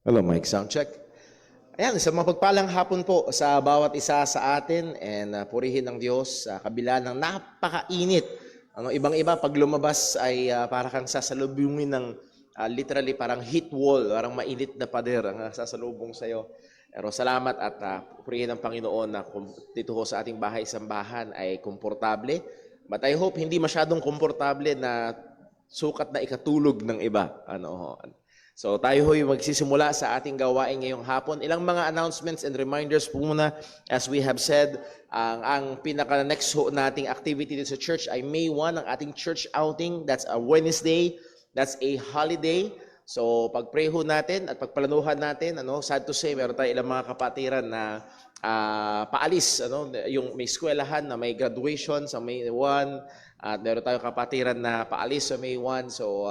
Hello, mic sound check. Ayan, sa mapagpalang hapon po sa bawat isa sa atin and purihin ng Diyos sa kabila ng napakainit. Ibang-iba pag lumabas ay para kang sasalubungin ng literally parang heat wall, parang mainit na pader ang sasalubong sa'yo. Pero salamat at purihin ng Panginoon na dito ho sa ating bahay-sambahan ay komportable. But I hope hindi masyadong komportable na sukat na ikatulog ng iba. So tayo ho'y magsisimula sa ating gawain ngayong hapon. Ilang mga announcements and reminders po muna. As we have said, ang pinaka-next nating activity dito sa church ay May 1, ang ating church outing. That's a Wednesday. That's a holiday. So pag-pray ho natin at pagplanuhan natin, sad to say, meron tayo ilang mga kapatiran na paalis. Yung may eskwelahan na may graduation sa May 1 at meron tayong kapatiran na paalis sa May 1. So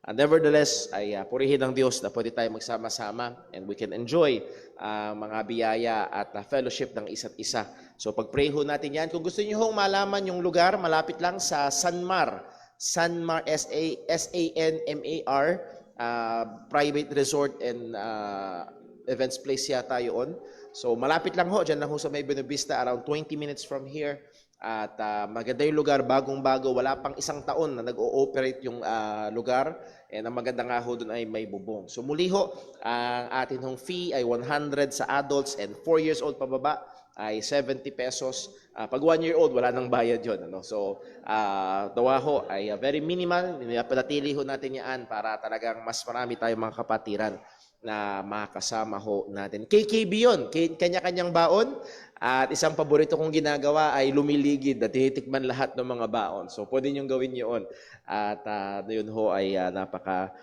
nevertheless, ay purihin ng Diyos na pwede tayo magsama-sama and we can enjoy mga biyaya at fellowship ng isa't isa. So pag-pray ho natin yan. Kung gusto niyo hong malaman yung lugar, malapit lang sa Sanmar, S-A-N-M-A-R, private resort and events place yata yun. So malapit lang ho, dyan lang ho sa May Buenavista, around 20 minutes from here. At maganda yung lugar, bagong-bago, wala pang isang taon na nag-ooperate yung lugar. And ang maganda nga ho doon ay may bubong. So muli ho, ang atin hong fee ay 100 sa adults and 4 years old pababa ay 70 pesos. Pag 1 year old, wala nang bayad yun. So dawa ho ay very minimal. Panatili ho natin yan para talagang mas marami tayong mga kapatiran na makasama ho natin. KKB yun, kanya-kanyang baon. At isang paborito kong ginagawa ay lumiligid at tinitikman lahat ng mga baon. So pwede niyong gawin yun. At yun ho ay napaka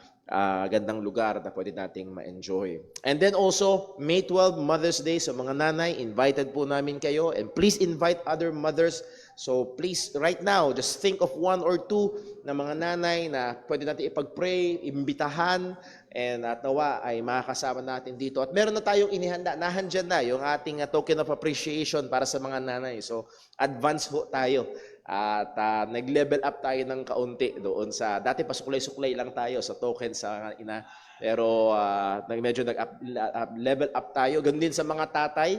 gandang lugar na pwede nating ma-enjoy. And then also, May 12, Mother's Day. So mga nanay, invited po namin kayo. And please invite other mothers. So please, right now, just think of 1 or 2 na mga nanay na pwede natin ipag-pray, imbitahan, and at nawa ay makakasama natin dito. At meron na tayong inihanda, nahandyan na yung ating token of appreciation para sa mga nanay. So advance ho tayo. At nag-level up tayo ng kaunti doon sa, dati pa suklay-suklay lang tayo sa token sa ina. Pero medyo nag-level up tayo. Ganun din sa mga tatay.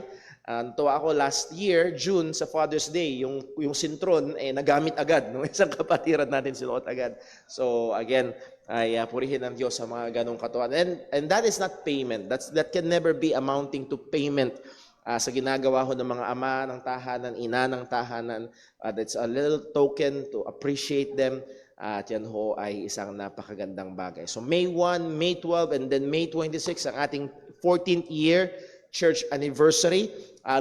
Tuwa ako last year, June, sa Father's Day, yung sintron, nagamit agad. Isang kapatiran natin sinuot agad. So again, ay purihin ng Diyos sa mga ganong katuan. And that is not payment. That can never be amounting to payment sa ginagawa ho ng mga ama ng tahanan, ina ng tahanan. That's a little token to appreciate them. At yan ho ay isang napakagandang bagay. So May 1, May 12, and then May 26, ang ating 14th year church anniversary.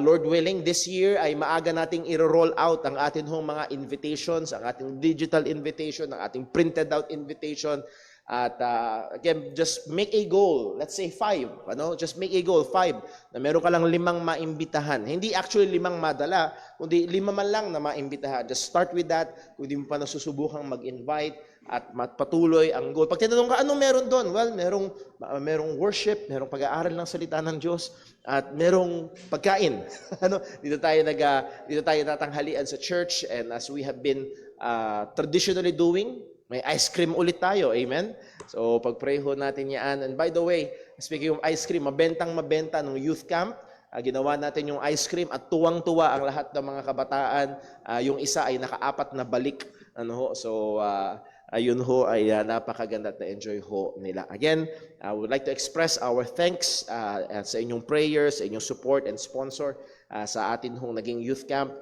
Lord willing, this year ay maaga nating i-roll out ang ating hong mga invitations, ang ating digital invitation, ang ating printed out invitation. At again, just make a goal. Let's say 5. Just make a goal, 5. Na meron ka lang 5 maimbitahan. Hindi actually 5 madala, kundi 5 man lang na maimbitahan. Just start with that. Kung di mo pa nasusubukang mag-invite at patuloy ang goal. Pag tinanong ka, anong meron doon? Well, merong worship, merong pag-aaral ng salita ng Diyos, at merong pagkain. Dito tayo tatanghalian sa church, and as we have been traditionally doing, may ice cream ulit tayo. Amen? So, pag-pray ho natin yan. And by the way, speaking of ice cream, mabenta ng youth camp. Ginawa natin yung ice cream at tuwang-tuwa ang lahat ng mga kabataan. Yung isa ay naka-4 na balik. So, ayun ho ay napakaganda at na-enjoy ho nila. Again, I would like to express our thanks sa inyong prayers, sa inyong support and sponsor sa atin hong naging youth camp.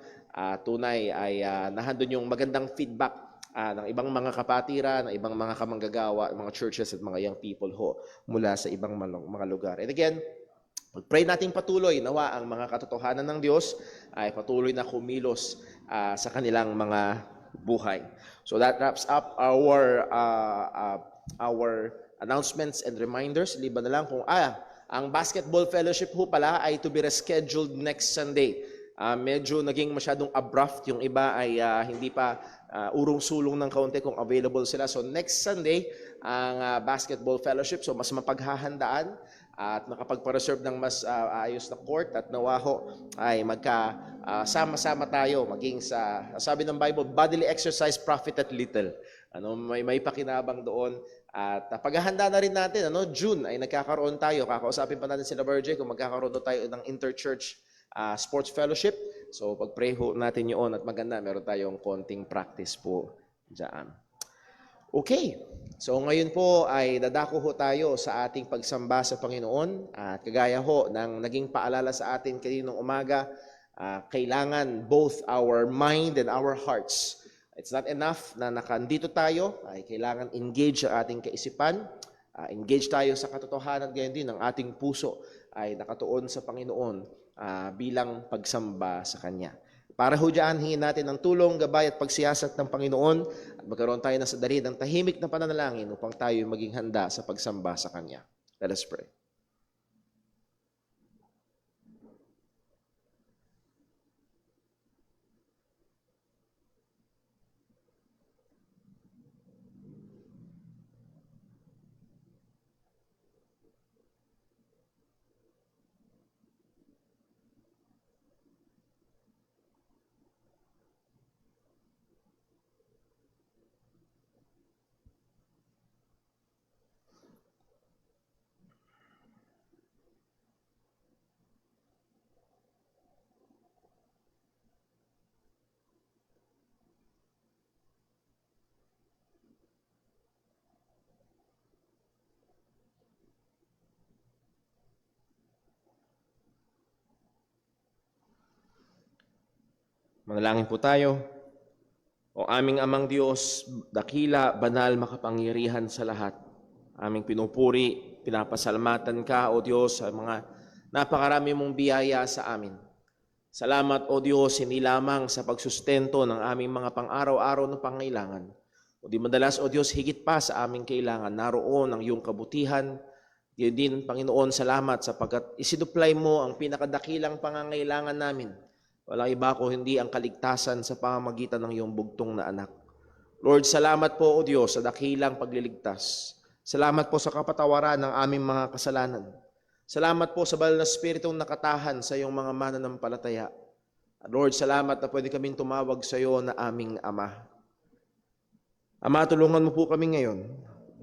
Tunay ay nahandun yung magandang feedback ng ibang mga kapatiran, ng ibang mga kamanggagawa, mga churches at mga young people ho mula sa ibang mga lugar. And again, pray natin patuloy nawa ang mga katotohanan ng Diyos ay patuloy na kumilos sa kanilang mga buhay. So that wraps up our announcements and reminders. Liban na lang kung ang basketball fellowship ho pala ay to be rescheduled next Sunday. Medyo naging masyadong abrupt, yung iba ay hindi pa urong-sulong ng kaunti kung available sila. So next Sunday, ang basketball fellowship, so mas mapaghahandaan at makapagpa-reserve ng mas ayos na court at nawaho ay sama-sama tayo maging sa, sabi ng Bible, bodily exercise profited little. May pakinabang doon At paghahanda na rin natin, June ay nagkakaroon tayo. Kakausapin pa natin sila Virgil kung magkakaroon na tayo ng interchurch sports fellowship. So pag-pray ho natin yun at maganda, meron tayong konting practice po dyan. Okay, so ngayon po ay dadako ho tayo sa ating pagsamba sa Panginoon. At kagaya ho ng naging paalala sa atin kaninang umaga, kailangan both our mind and our hearts. It's not enough na nakandito tayo, ay kailangan engage ang ating kaisipan, engage tayo sa katotohanan, gayon din ang ating puso ay nakatuon sa Panginoon bilang pagsamba sa Kanya. Para ho dyan, hingin natin ng tulong, gabay at pagsiyasat ng Panginoon at magkaroon tayo ng sandali ng tahimik na pananalangin upang tayo maging handa sa pagsamba sa Kanya. Let us pray. Manalangin po tayo. O aming amang Diyos, dakila, banal, makapangyarihan sa lahat. Aming pinupuri, pinapasalamatan ka, O Diyos, sa mga napakarami mong biyaya sa amin. Salamat, O Diyos, hindi lamang sa pagsustento ng aming mga pang-araw-araw na pangailangan. O di madalas, O Diyos, higit pa sa aming kailangan. Naroon ang iyong kabutihan. Diyan din, Panginoon, salamat sapagkat isinupply mo ang pinakadakilang pangangailangan namin. Walang iba ko hindi ang kaligtasan sa pamamagitan ng iyong bugtong na anak. Lord, salamat po, O Diyos, sa dakilang pagliligtas. Salamat po sa kapatawaran ng aming mga kasalanan. Salamat po sa banal na Espiritong nakatahan sa iyong mga mananampalataya. Lord, salamat na pwede kaming tumawag sa iyo na aming Ama. Ama, tulungan mo po kami ngayon.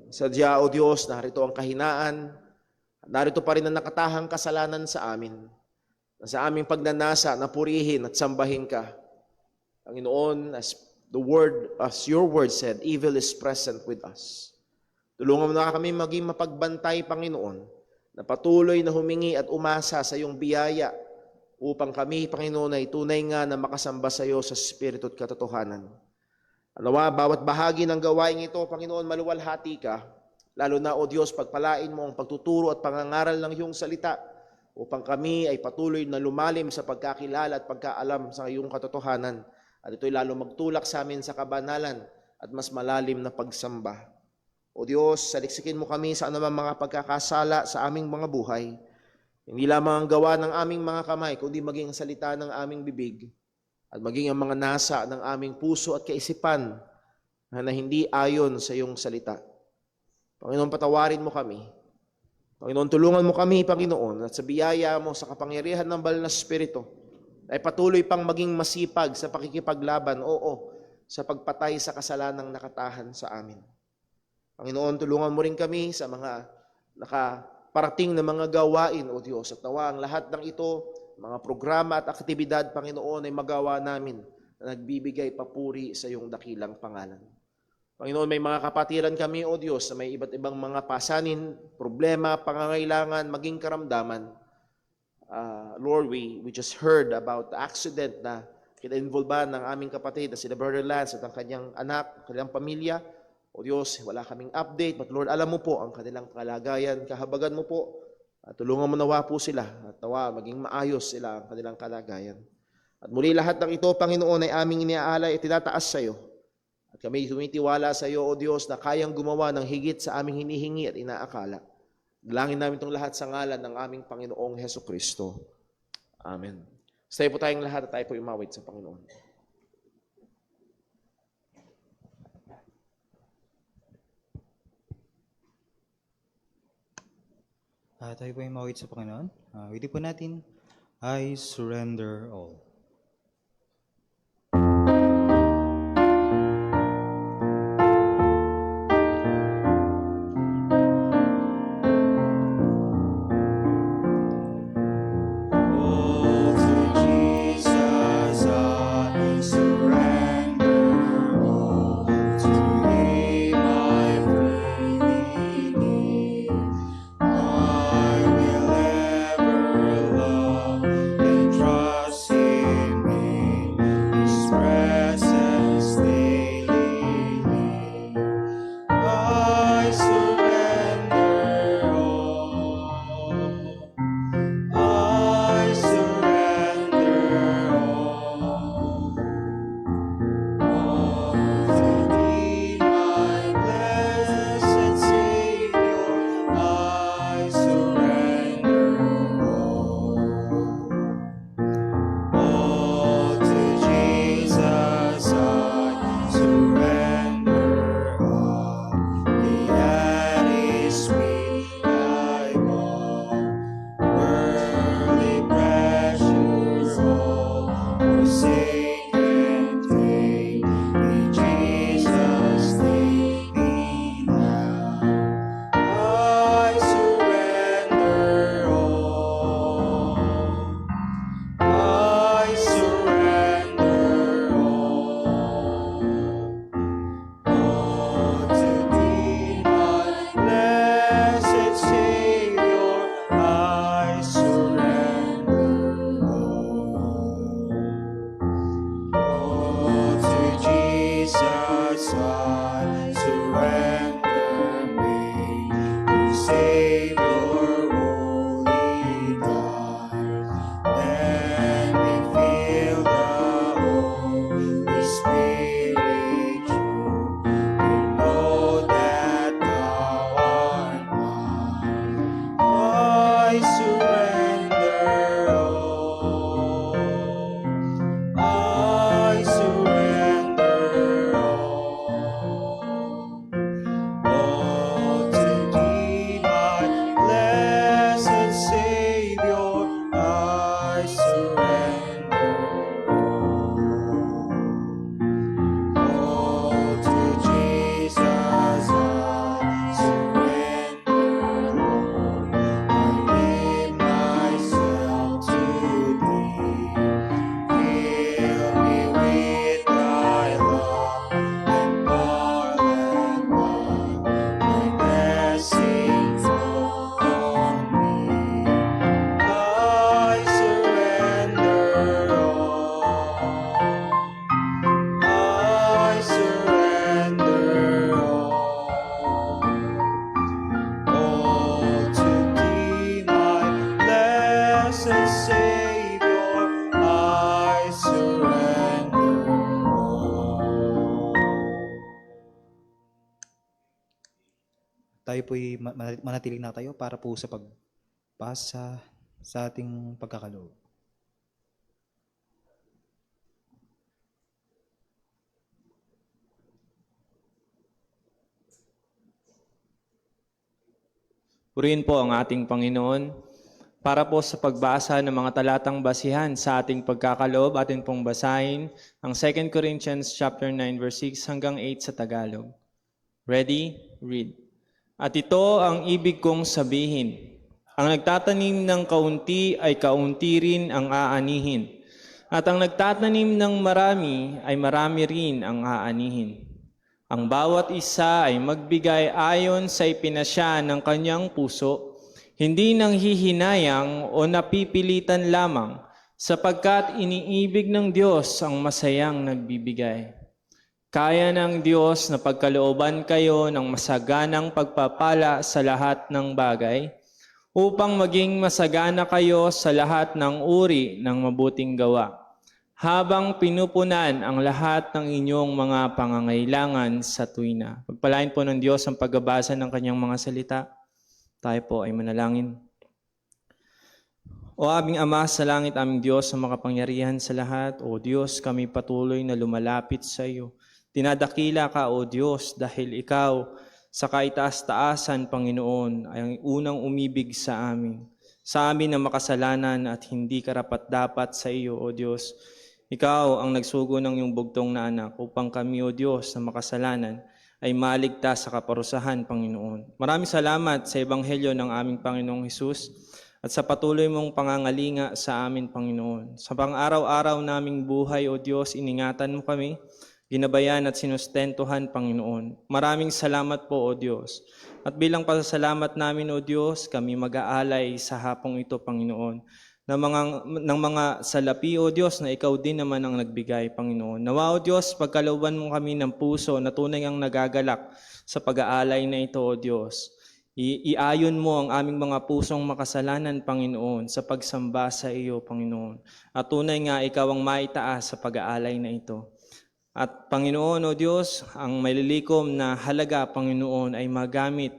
Sadya, O Diyos, narito ang kahinaan. Narito pa rin ang nakatahang kasalanan sa amin. Sa aming pagnanasa na purihin at sambahin ka. Panginoon, as your word said, evil is present with us. Tulungan mo na kami maging mapagbantay, Panginoon, na patuloy na humingi at umasa sa iyong biyaya upang kami, Panginoon, ay tunay nga na makasamba sa iyo sa Espiritu at katotohanan. Nawa, bawat bahagi ng gawain ito, Panginoon, maluwalhati ka, lalo na, O Diyos, pagpalain mo ang pagtuturo at pangangaral ng iyong salita, upang kami ay patuloy na lumalim sa pagkakilala at pagkaalam sa iyong katotohanan. At ito'y lalo magtulak sa amin sa kabanalan at mas malalim na pagsamba. O Diyos, saliksikin mo kami sa anumang mga pagkakasala sa aming mga buhay. Hindi lamang ang gawa ng aming mga kamay, kundi maging ang salita ng aming bibig at maging ang mga nasa ng aming puso at kaisipan na hindi ayon sa iyong salita. Panginoon, patawarin mo kami. Panginoon, tulungan mo kami, Panginoon, at sa biyaya mo, sa kapangyarihan ng banal na Espiritu, ay patuloy pang maging masipag sa pakikipaglaban, sa pagpatay sa kasalanang nakatahan sa amin. Panginoon, tulungan mo rin kami sa mga nakaparating na mga gawain, O Diyos, at nawa ang lahat ng ito, mga programa at aktibidad, Panginoon, ay magawa namin na nagbibigay papuri sa iyong dakilang pangalan. Panginoon, may mga kapatiran kami, O Diyos, na may iba't ibang mga pasanin, problema, pangangailangan, maging karamdaman. Lord, we just heard about the accident na kina-involvean ng aming kapatid na si Brother Lance at ang kanyang anak, kanyang pamilya. O Diyos, wala kaming update, but Lord, alam mo po ang kanilang kalagayan, kahabagan mo po. Tulungan mo nawa po sila at nawa maging maayos sila ang kanilang kalagayan. At muli lahat ng ito, Panginoon, ay aming iniaalay at tinataas sa iyo. At kami tumitiwala sa iyo, O Diyos, na kayang gumawa ng higit sa aming hinihingi at inaakala. Dalangin namin itong lahat sa ngalan ng aming Panginoong Hesukristo. Amen. Stay po tayong lahat at tayo po umawit sa Panginoon. Tayo po umawit sa Panginoon. Wili po natin, I surrender all. blessed Savior, I surrender all. Tayo po'y manatiling na tayo para po sa pagbasa sa ating pagkakaloob. Purihin po ang ating Panginoon. Para po sa pagbasa ng mga talatang basihan sa ating pagkakaloob, atin pong basahin ang 2 Corinthians chapter 9 verse 6 hanggang 8 sa Tagalog. Ready? Read. At ito ang ibig kong sabihin. Ang nagtatanim ng kaunti ay kaunti rin ang aanihin. At ang nagtatanim ng marami ay marami rin ang aanihin. Ang bawat isa ay magbigay ayon sa ipinasya ng kanyang puso, hindi nang hihinayang o napipilitan lamang, sapagkat iniibig ng Diyos ang masayang nagbibigay. Kaya ng Diyos na pagkalooban kayo ng masaganang pagpapala sa lahat ng bagay, upang maging masagana kayo sa lahat ng uri ng mabuting gawa, habang pinupunan ang lahat ng inyong mga pangangailangan sa tuwina. Pagpalain po ng Diyos ang pagbabasa ng kanyang mga salita. Tayo po ay manalangin. O aming Ama sa langit, aming Diyos na makapangyarihan sa lahat, O Diyos, kami patuloy na lumalapit sa iyo. Dinadakila ka, O Diyos, dahil ikaw sa kaitaas-taasan, Panginoon, ay ang unang umibig sa amin. Sa amin na makasalanan at hindi karapat-dapat sa iyo, O Diyos. Ikaw ang nagsugo ng iyong bugtong na anak upang kami, O Diyos, na makasalanan ay maligtas sa kaparusahan, Panginoon. Maraming salamat sa Ebanghelyo ng aming Panginoong Hesus at sa patuloy mong pangangalinga sa amin, Panginoon. Sa pang-araw-araw naming buhay, O Diyos, iningatan mo kami, ginabayan at sinustentuhan, Panginoon. Maraming salamat po, O Diyos. At bilang pasasalamat namin, O Diyos, kami mag-aalay sa hapong ito, Panginoon, ng mga salapi, O Diyos, na ikaw din naman ang nagbigay, Panginoon. Nawa, O Diyos, pagkalooban mo kami ng puso na tunay ang nagagalak sa pag-aalay na ito, O Diyos. Iayon mo ang aming mga pusong makasalanan, Panginoon, sa pagsamba sa iyo, Panginoon. At tunay nga, ikaw ang maitaas sa pag-aalay na ito. At Panginoon, O Diyos, ang malilikom na halaga, Panginoon, ay magamit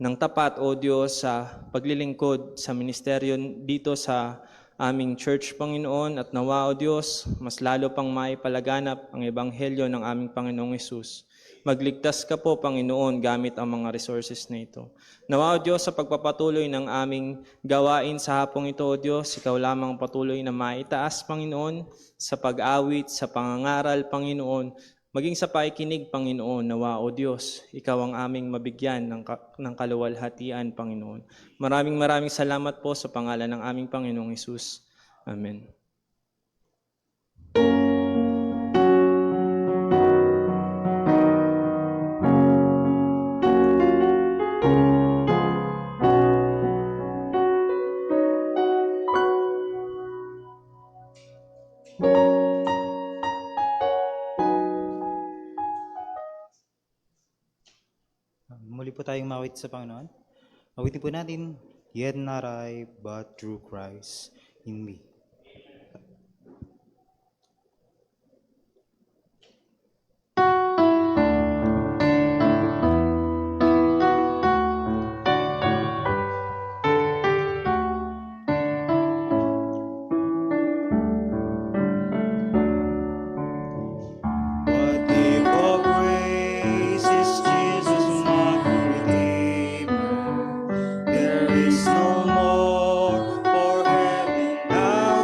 ng tapat, O Diyos, sa paglilingkod sa ministeryo dito sa aming church, Panginoon. At nawa, O Diyos, mas lalo pang maipalaganap ang ebanghelyo ng aming Panginoong Hesus. Magligtas ka po, Panginoon, gamit ang mga resources na ito. Nawa, O Diyos, sa pagpapatuloy ng aming gawain sa hapong ito, O Diyos, ikaw lamang patuloy na maitaas, Panginoon, sa pag-awit, sa pangangaral, Panginoon, maging sa pakikinig, Panginoon. Nawa, O Diyos, ikaw ang aming mabigyan ng kaluwalhatian, Panginoon. Maraming salamat po sa pangalan ng aming Panginoong Hesus. Amen. Muli po tayong mawit sa Panginoon. Mawitin po natin, Yet not I, but through Christ in me. What deep of grace is Jesus my Redeemer? There is no more for heaven now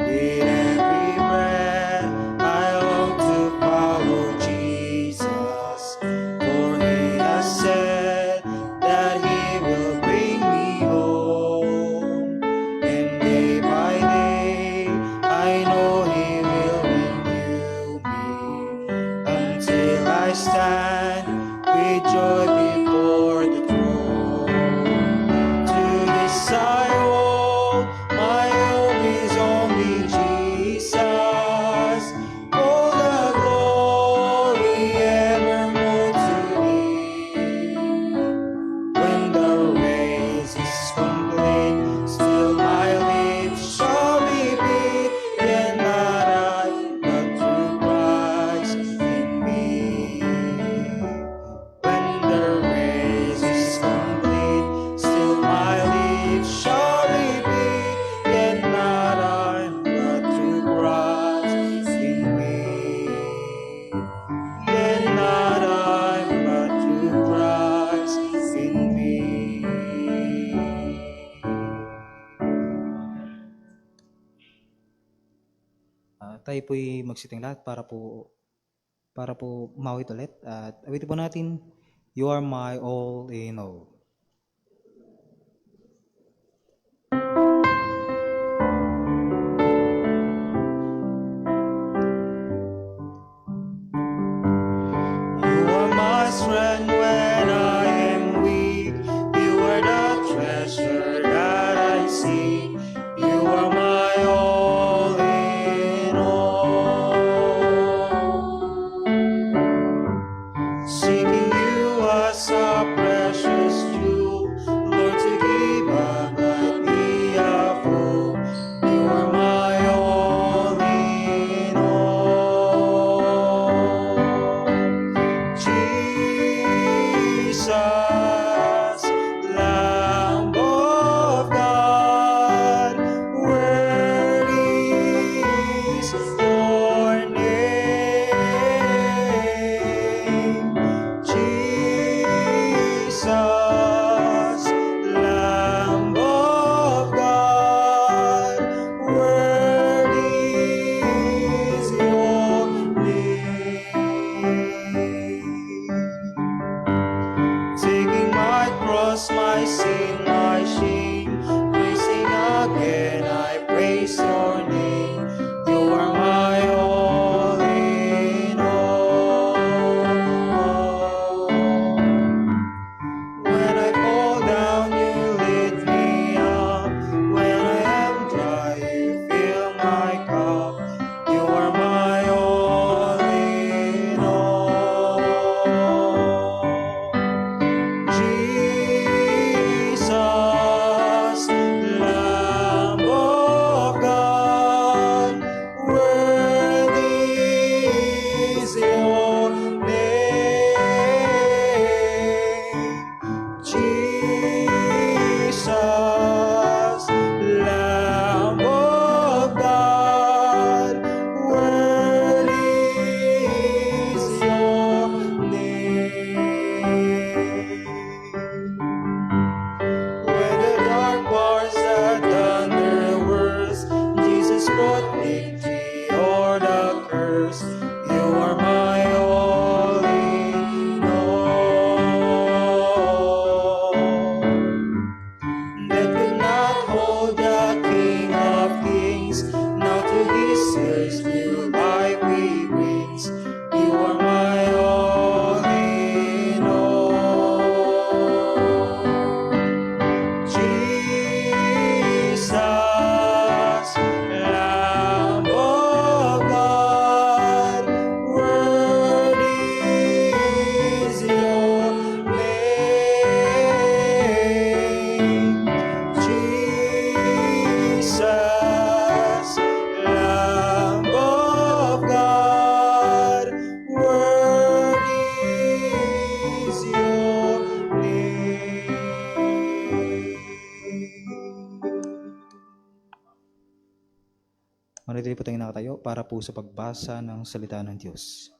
With every breath, I long to follow Jesus, for He has said that He will bring me home. And day by day, I know He will renew me until I stand with joy before the throne. To this I hold, my hope is only Jesus. All the glory evermore to Thee. When the race is complete, still my lips shall repeat, yet not I, but through Christ in me. When the race is complete, still my lips shall repeat, yet not I, but through Christ in me. Yet not I, but through Christ in me. Tayo po'y magsiting lahat para po umawit ulit at awitin po natin, You are my all in all. You are my strength when I am weak. You are the treasure that I seek. You are my all in all. Seeking you as a precious jewel, Lord, to give up like me a fool. You are my all in all. Jesus, Lamb of God, worthy is your name. Jesus, Lamb of God, worthy is your name. Taking my cross, my sin, my shame, praising again, I praise your name. You are my all in all. When I fall down, you lift me up. When I am dry, you fill my cup. You are my all in all. Jesus, Lamb of God, worthy is your name. Jesus, Lamb of God, worthy is your name. When the dark bars that thunder worse, Jesus brought victory o'er the curse. You are my all in all. That could not hold the King of Kings. Now to His ears new life He brings. You are my all in all. Jesus, Lamb of God, worthy is your name. Jesus, Lamb of God, worthy is your name. Manatili po tayong nakatayo para po sa pagbasa ng salita ng Diyos.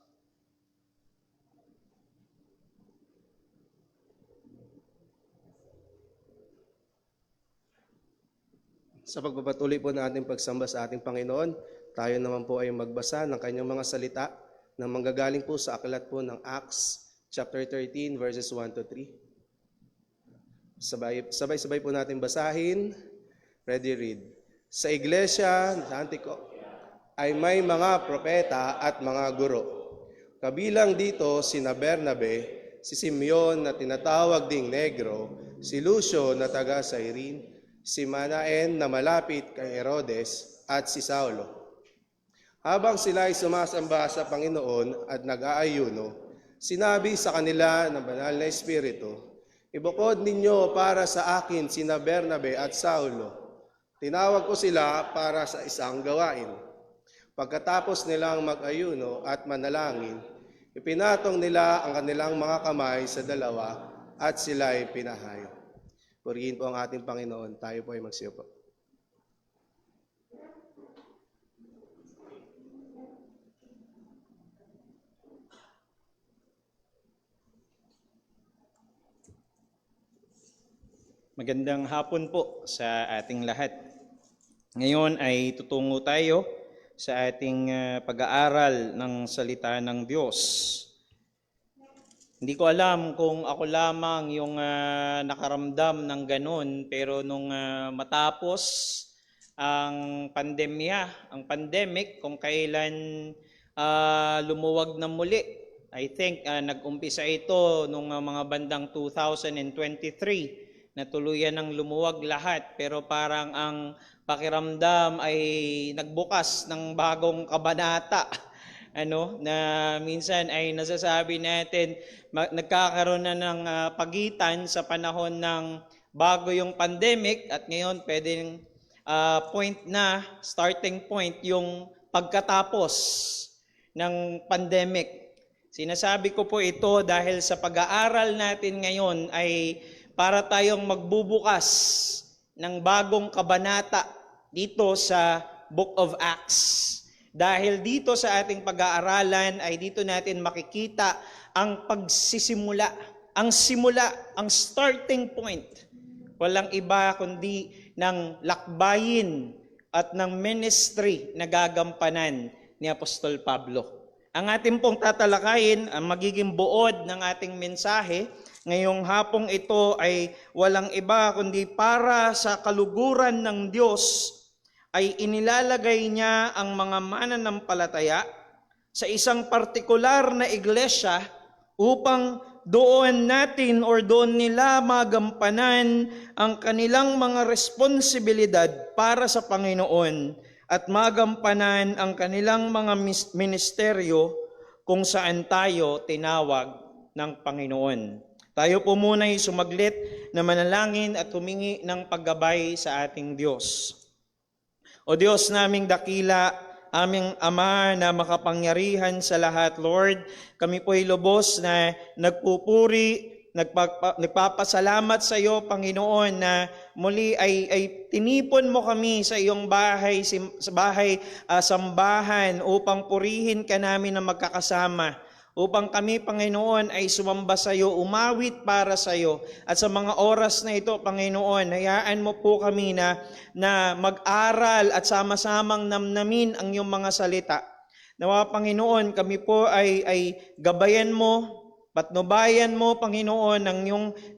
Sa pagpapatuloy po ng ating pagsamba sa ating Panginoon, tayo naman po ay magbasa ng kanyang mga salita na manggagaling po sa aklat po ng Acts chapter 13 verses 1 to 3. Sabay-sabay po natin basahin. Ready, read. Sa iglesia sa Antioquia ay may mga propeta at mga guro. Kabilang dito sina Bernabe, si Simeon na tinatawag ding Negro, si Lucio na taga Cyrene, si Manaen na malapit kay Herodes, at si Saulo. Habang sila ay sumasamba sa Panginoon at nag-aayuno, sinabi sa kanila ng banal na Espiritu, "Ibukod ninyo para sa akin sina Bernabe at Saulo." Tinawag ko sila para sa isang gawain. Pagkatapos nilang mag-ayuno at manalangin, ipinatong nila ang kanilang mga kamay sa dalawa at sila ay pinahayo. Purihin po ang ating Panginoon. Tayo po ay magsiupo. Magandang hapon po sa ating lahat. Ngayon ay tutungo tayo sa ating pag-aaral ng salita ng Diyos. Hindi ko alam kung ako lamang yung nakaramdam ng ganun, pero nung matapos ang pandemic, kung kailan lumuwag na muli, I think nag-umpisa ito nung mga bandang 2023, na tuluyan ng lumuwag lahat, pero parang ang pakiramdam ay nagbukas ng bagong kabanata, na minsan ay nasasabi natin nagkakaroon na ng pagitan sa panahon ng bago yung pandemic, at ngayon pwedeng starting point yung pagkatapos ng pandemic. Sinasabi ko po ito dahil sa pag-aaral natin ngayon ay para tayong magbubukas ng bagong kabanata dito sa Book of Acts. Dahil dito sa ating pag-aaralan ay dito natin makikita ang pagsisimula, ang starting point. Walang iba kundi ng lakbayin at ng ministry na gagampanan ni Apostol Pablo. Ang ating pong tatalakayin, ang magiging buod ng ating mensahe ngayong hapong ito ay walang iba kundi para sa kaluguran ng Diyos ay inilalagay niya ang mga mananampalataya sa isang partikular na iglesia upang doon nila magampanan ang kanilang mga responsibilidad para sa Panginoon at magampanan ang kanilang mga ministeryo kung saan tayo tinawag ng Panginoon. Tayo po muna ay sumaglit na manalangin at humingi ng paggabay sa ating Diyos. O Diyos naming dakila, aming Ama na makapangyarihan sa lahat, Lord, kami po ay lubos na nagpupuri, nagpapasalamat sa iyo, Panginoon, na muli ay tinipon mo kami sa iyong bahay, sambahan upang purihin ka namin na magkakasama. Upang kami, Panginoon, ay sumamba sa iyo, umawit para sa iyo. At sa mga oras na ito, Panginoon, hayaan mo po kami na mag-aral at sama-samang namnamin ang iyong mga salita. Nawa, Panginoon, kami po ay gabayan mo, patnubayan mo, Panginoon,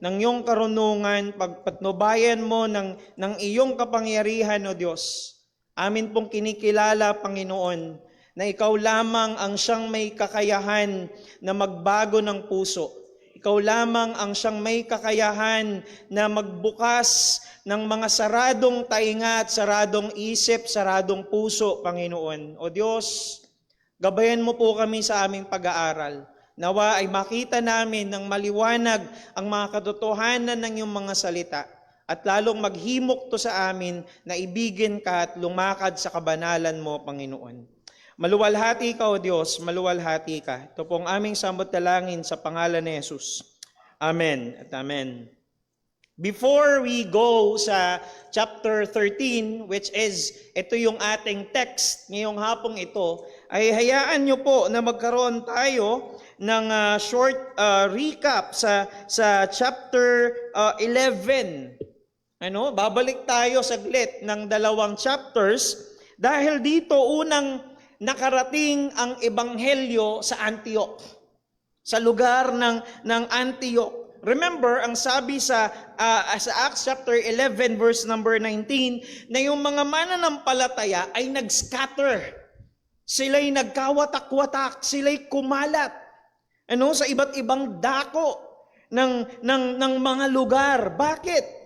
ng iyong karunungan, patnubayan mo ng iyong kapangyarihan, O Diyos. Amin pong kinikilala, Panginoon, na ikaw lamang ang siyang may kakayahan na magbago ng puso. Ikaw lamang ang siyang may kakayahan na magbukas ng mga saradong tainga at saradong isip, saradong puso, Panginoon. O Diyos, gabayan mo po kami sa aming pag-aaral. Nawa ay makita namin ng maliwanag ang mga katotohanan ng iyong mga salita at lalong maghimok to sa amin na ibigin ka at lumakad sa kabanalan mo, Panginoon. Maluwalhati ka, O Diyos, maluwalhati ka. Ito po ang aming samot dalangin sa pangalan ni Jesus. Amen at amen. Before we go sa chapter 13, which is, ito yung ating text ngayong hapong ito, ay hayaan nyo po na magkaroon tayo ng short recap sa chapter 11. Babalik tayo saglit ng 2 chapters dahil dito unang nakarating ang ebanghelyo sa Antioch, sa lugar ng Antioch. Remember, ang sabi sa Acts chapter 11 verse number 19 na yung mga mananampalataya ay nag-scatter. Sila'y nagkawatak-watak, sila'y kumalat sa iba't ibang dako ng mga lugar. Bakit?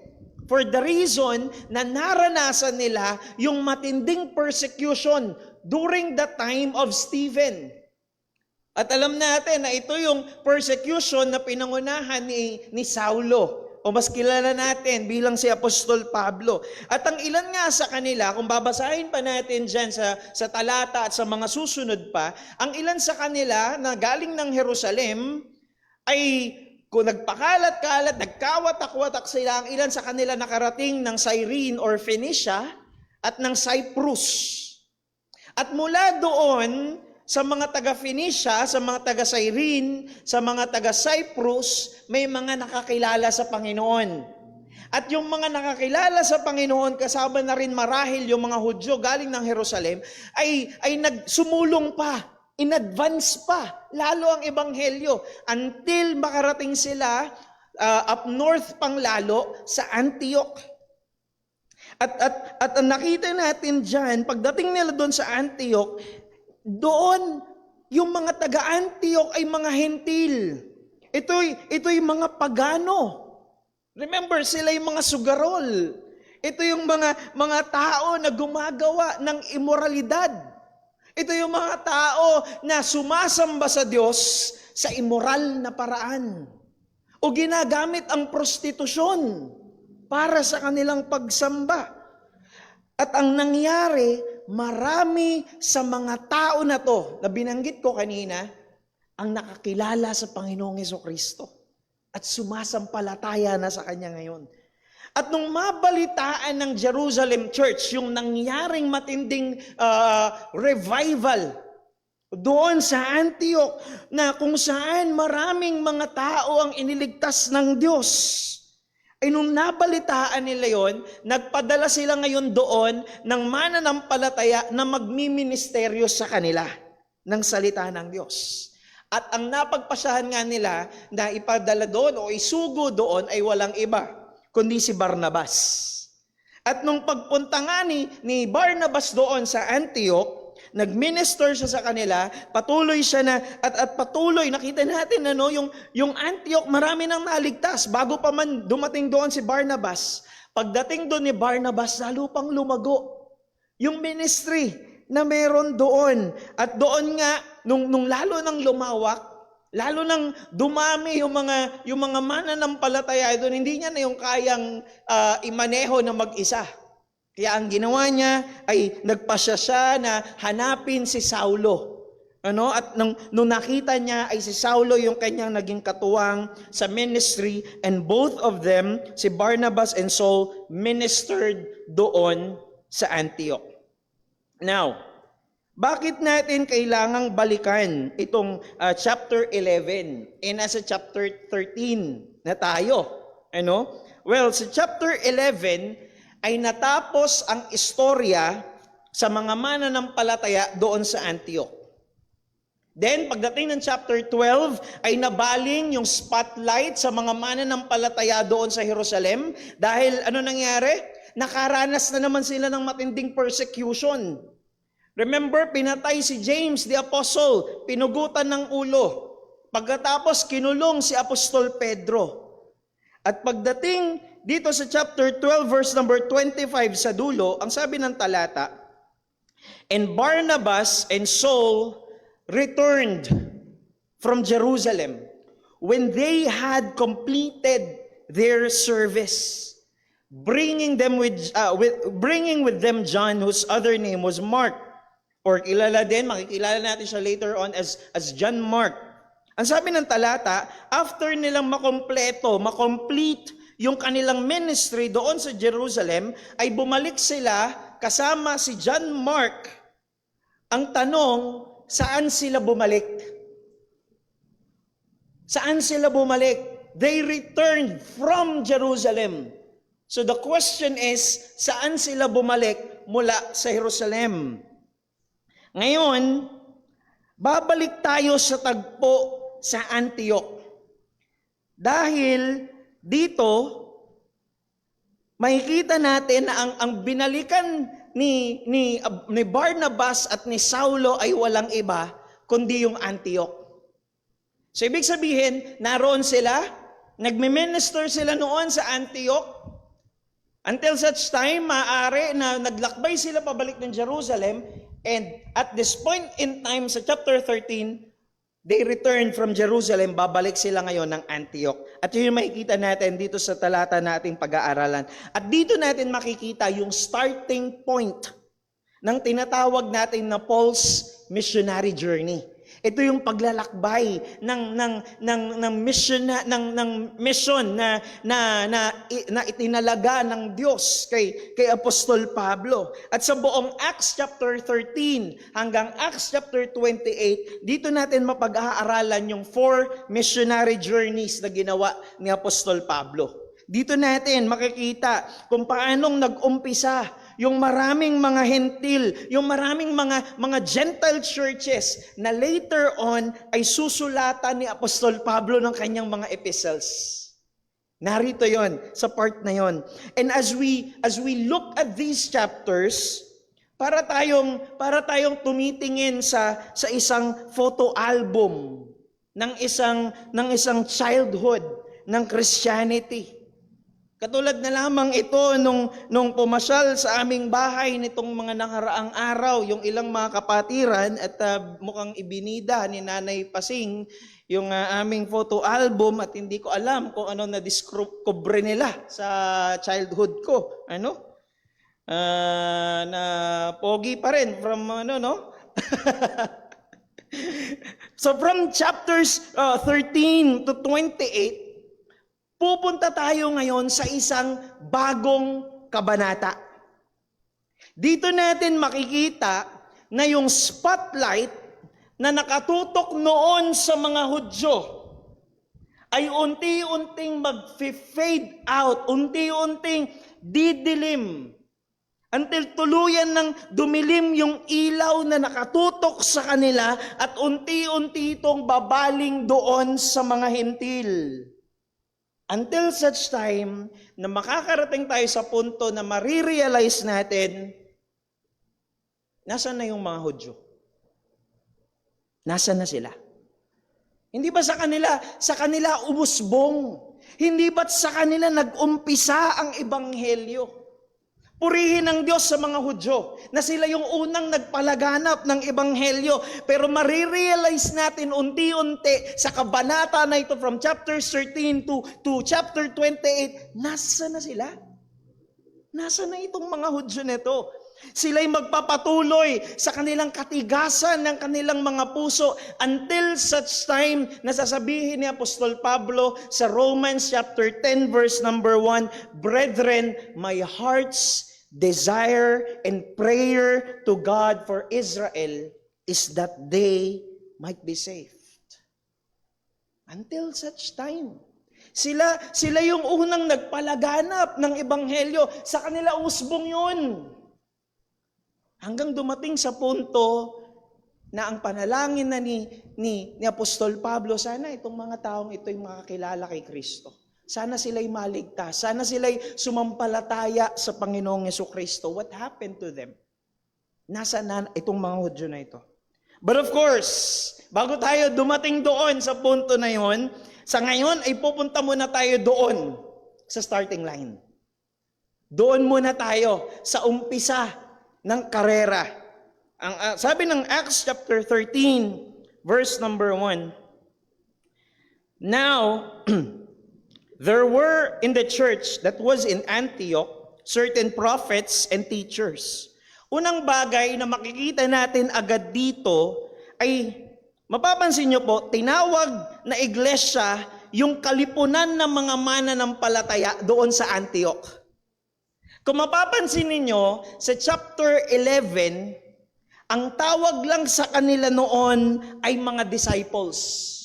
For the reason na naranasan nila yung matinding persecution during the time of Stephen. At alam natin na ito yung persecution na pinangunahan ni Saulo, o mas kilala natin bilang si Apostol Pablo. At ang ilan nga sa kanila, kung babasahin pa natin dyan sa talata at sa mga susunod pa, ang ilan sa kanila na galing ng Jerusalem ay kung nagpakalat-kalat, nagkawatak-watak sila, ang ilan sa kanila nakarating ng Cyrene or Phoenicia at ng Cyprus. At mula doon, sa mga taga-Phoenicia, sa mga taga-Cyrene, sa mga taga-Cyprus, may mga nakakilala sa Panginoon. At yung mga nakakilala sa Panginoon, kasama na rin marahil yung mga Hudyo galing ng Jerusalem, ay nagsumulong pa. In advance pa, lalo ang ebanghelyo, until makarating sila up north pang lalo sa Antioch. At nakita natin dyan, pagdating nila doon sa Antioch, doon yung mga taga-Antioch ay mga hentil. Ito'y mga pagano. Remember, sila yung mga sugarol. Ito yung mga tao na gumagawa ng immoralidad. Ito yung mga tao na sumasamba sa Diyos sa immoral na paraan. O ginagamit ang prostitusyon para sa kanilang pagsamba. At ang nangyari, marami sa mga tao na to, na binanggit ko kanina, ang nakakilala sa Panginoong Hesukristo. At sumasampalataya na sa Kanya ngayon. At nung mabalitaan ng Jerusalem Church, yung nangyaring matinding revival doon sa Antioch, na kung saan maraming mga tao ang iniligtas ng Diyos, ay nung nabalitaan nila yon, nagpadala sila ngayon doon ng mananampalataya na magmiministeryo sa kanila ng salita ng Diyos. At ang napagpasyahan nga nila na ipadala doon o isugo doon ay walang iba kundi si Barnabas. At nung pagpunta nga ni Barnabas doon sa Antioch, nag-minister siya sa kanila, patuloy siya na, at patuloy, nakita natin yung Antioch, marami nang naligtas. Bago pa man dumating doon si Barnabas, pagdating doon ni Barnabas, lalo pang lumago yung ministry na meron doon. At doon nga, nung lalo nang lumawak, lalo nang dumami yung mga mananampalataya doon, hindi niya na yung kayang imaneho na mag-isa. Kaya ang ginawa niya ay nagpasya siya na hanapin si Saulo. At nung nakita niya ay si Saulo yung kanyang naging katuwang sa ministry, and both of them, si Barnabas and Saul, ministered doon sa Antioch. Now, bakit natin kailangang balikan itong chapter 11? Nasa chapter 13 na tayo. Well, sa chapter 11 ay natapos ang istorya sa mga mananampalataya doon sa Antioch. Then, pagdating ng chapter 12, ay nabaling yung spotlight sa mga mananampalataya doon sa Jerusalem. Dahil ano nangyari? Nakaranas na naman sila ng matinding persecution. Remember, pinatay si James the Apostle, pinugutan ng ulo. Pagkatapos, kinulong si Apostol Pedro. At pagdating dito sa chapter 12, verse number 25 sa dulo, ang sabi ng talata, "And Barnabas and Saul returned from Jerusalem when they had completed their service, bringing with them John, whose other name was Mark." Or makikilala natin siya later on as John Mark. Ang sabi ng talata, after nilang makomplete yung kanilang ministry doon sa Jerusalem, ay bumalik sila kasama si John Mark. Ang tanong, saan sila bumalik? Saan sila bumalik? They returned from Jerusalem. So the question is, saan sila bumalik mula sa Jerusalem? Ngayon, babalik tayo sa tagpo sa Antioch. Dahil dito, makikita natin na ang binalikan ni Barnabas at ni Saulo ay walang iba, kundi yung Antioch. So ibig sabihin, naroon sila, nagme-minister sila noon sa Antioch, until such time, maaari na naglakbay sila pabalik ng Jerusalem, and at this point in time, sa chapter 13, they returned from Jerusalem, babalik sila ngayon ng Antioch. At yun yung makikita natin dito sa talata na ating pag-aaralan. At dito natin makikita yung starting point ng tinatawag natin na Paul's missionary journey. Ito yung paglalakbay ng mission na itinalaga ng Diyos kay Apostol Pablo. At sa buong Acts chapter 13 hanggang Acts chapter 28, dito natin mapag-aaralan yung 4 missionary journeys na ginawa ni Apostol Pablo. Dito natin makikita kung paanong nag-umpisa yung maraming mga hentil, yung maraming mga Gentile churches na later on ay susulatan ni Apostol Pablo ng kanyang mga epistles. Narito yon sa part na yon. And as we look at these chapters, para tayong tumitingin sa isang photo album ng isang childhood ng Christianity. Katulad na lamang ito nung pumasyal sa aming bahay nitong mga nakaraang araw, yung ilang mga kapatiran at mukhang ibinida ni Nanay Pasing yung aming photo album at hindi ko alam kung ano na-discover nila sa childhood ko. Na pogi pa rin from no? So from chapters 13 to 28, pupunta tayo ngayon sa isang bagong kabanata. Dito natin makikita na yung spotlight na nakatutok noon sa mga Hudyo ay unti-unting mag-fade out, unti-unting didilim, until tuluyan ng dumilim yung ilaw na nakatutok sa kanila at unti-unti itong babaling doon sa mga hentil. Until such time na makakarating tayo sa punto na marirealize natin, nasaan na yung mga Hudyo? Nasaan na sila? Hindi ba sa kanila umusbong? Hindi ba't sa kanila nag-umpisa ang ebanghelyo? Purihin ng Diyos sa mga Hudyo na sila yung unang nagpalaganap ng ebanghelyo. Pero marirealize natin unti-unti sa kabanata na ito from chapter 13 to chapter 28, nasa na sila? Nasa na itong mga Hudyo nito? Sila'y magpapatuloy sa kanilang katigasan ng kanilang mga puso until such time na sasabihin ni Apostol Pablo sa Romans chapter 10 verse number 1, Brethren, my heart's desire and prayer to God for Israel is that they might be saved. Until such time. Sila yung unang nagpalaganap ng ebanghelyo. Sa kanila usbong yun. Hanggang dumating sa punto na ang panalangin na ni Apostol Pablo, sana itong mga taong ito'y makakilala kay Kristo. Sana sila'y maligtas. Sana sila'y sumampalataya sa Panginoong Jesucristo. What happened to them? Nasa na itong mga Hudyo na ito? But of course, bago tayo dumating doon sa punto na yon, sa ngayon ay pupunta muna tayo doon sa starting line. Doon muna tayo sa umpisa ng karera. Sabi ng Acts chapter 13, verse number 1. Now, there were in the church that was in Antioch certain prophets and teachers. Unang bagay na makikita natin agad dito ay, mapapansin nyo po, tinawag na iglesia yung kalipunan ng mga mananampalataya doon sa Antioch. Kung mapapansin ninyo, sa chapter 11, ang tawag lang sa kanila noon ay mga disciples.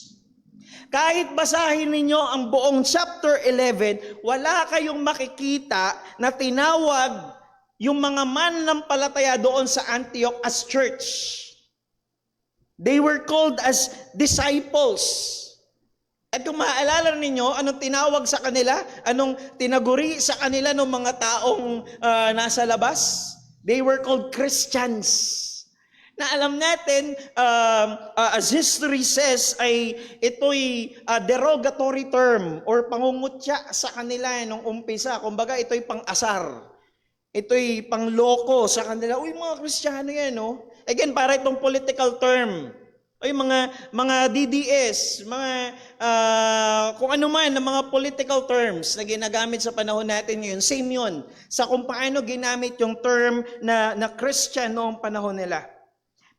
Kahit basahin ninyo ang buong chapter 11, wala kayong makikita na tinawag yung mga mananampalataya doon sa Antioch as church. They were called as disciples. At kung maaalala ninyo, anong tinawag sa kanila? Anong tinaguri sa kanila ng mga taong nasa labas? They were called Christians. Na alam natin, as history says, ay ito'y derogatory term or pangungutya sa kanila nung umpisa. Kumbaga, ito'y pang-asar. Ito'y pangloko sa kanila. Uy, mga Kristiyano yan, no? Again, para itong political term. Uy, mga DDS, mga kung ano man, ng mga political terms na ginagamit sa panahon natin ngayon, same yun. Sa kung paano ginamit yung term na Christian noong panahon nila.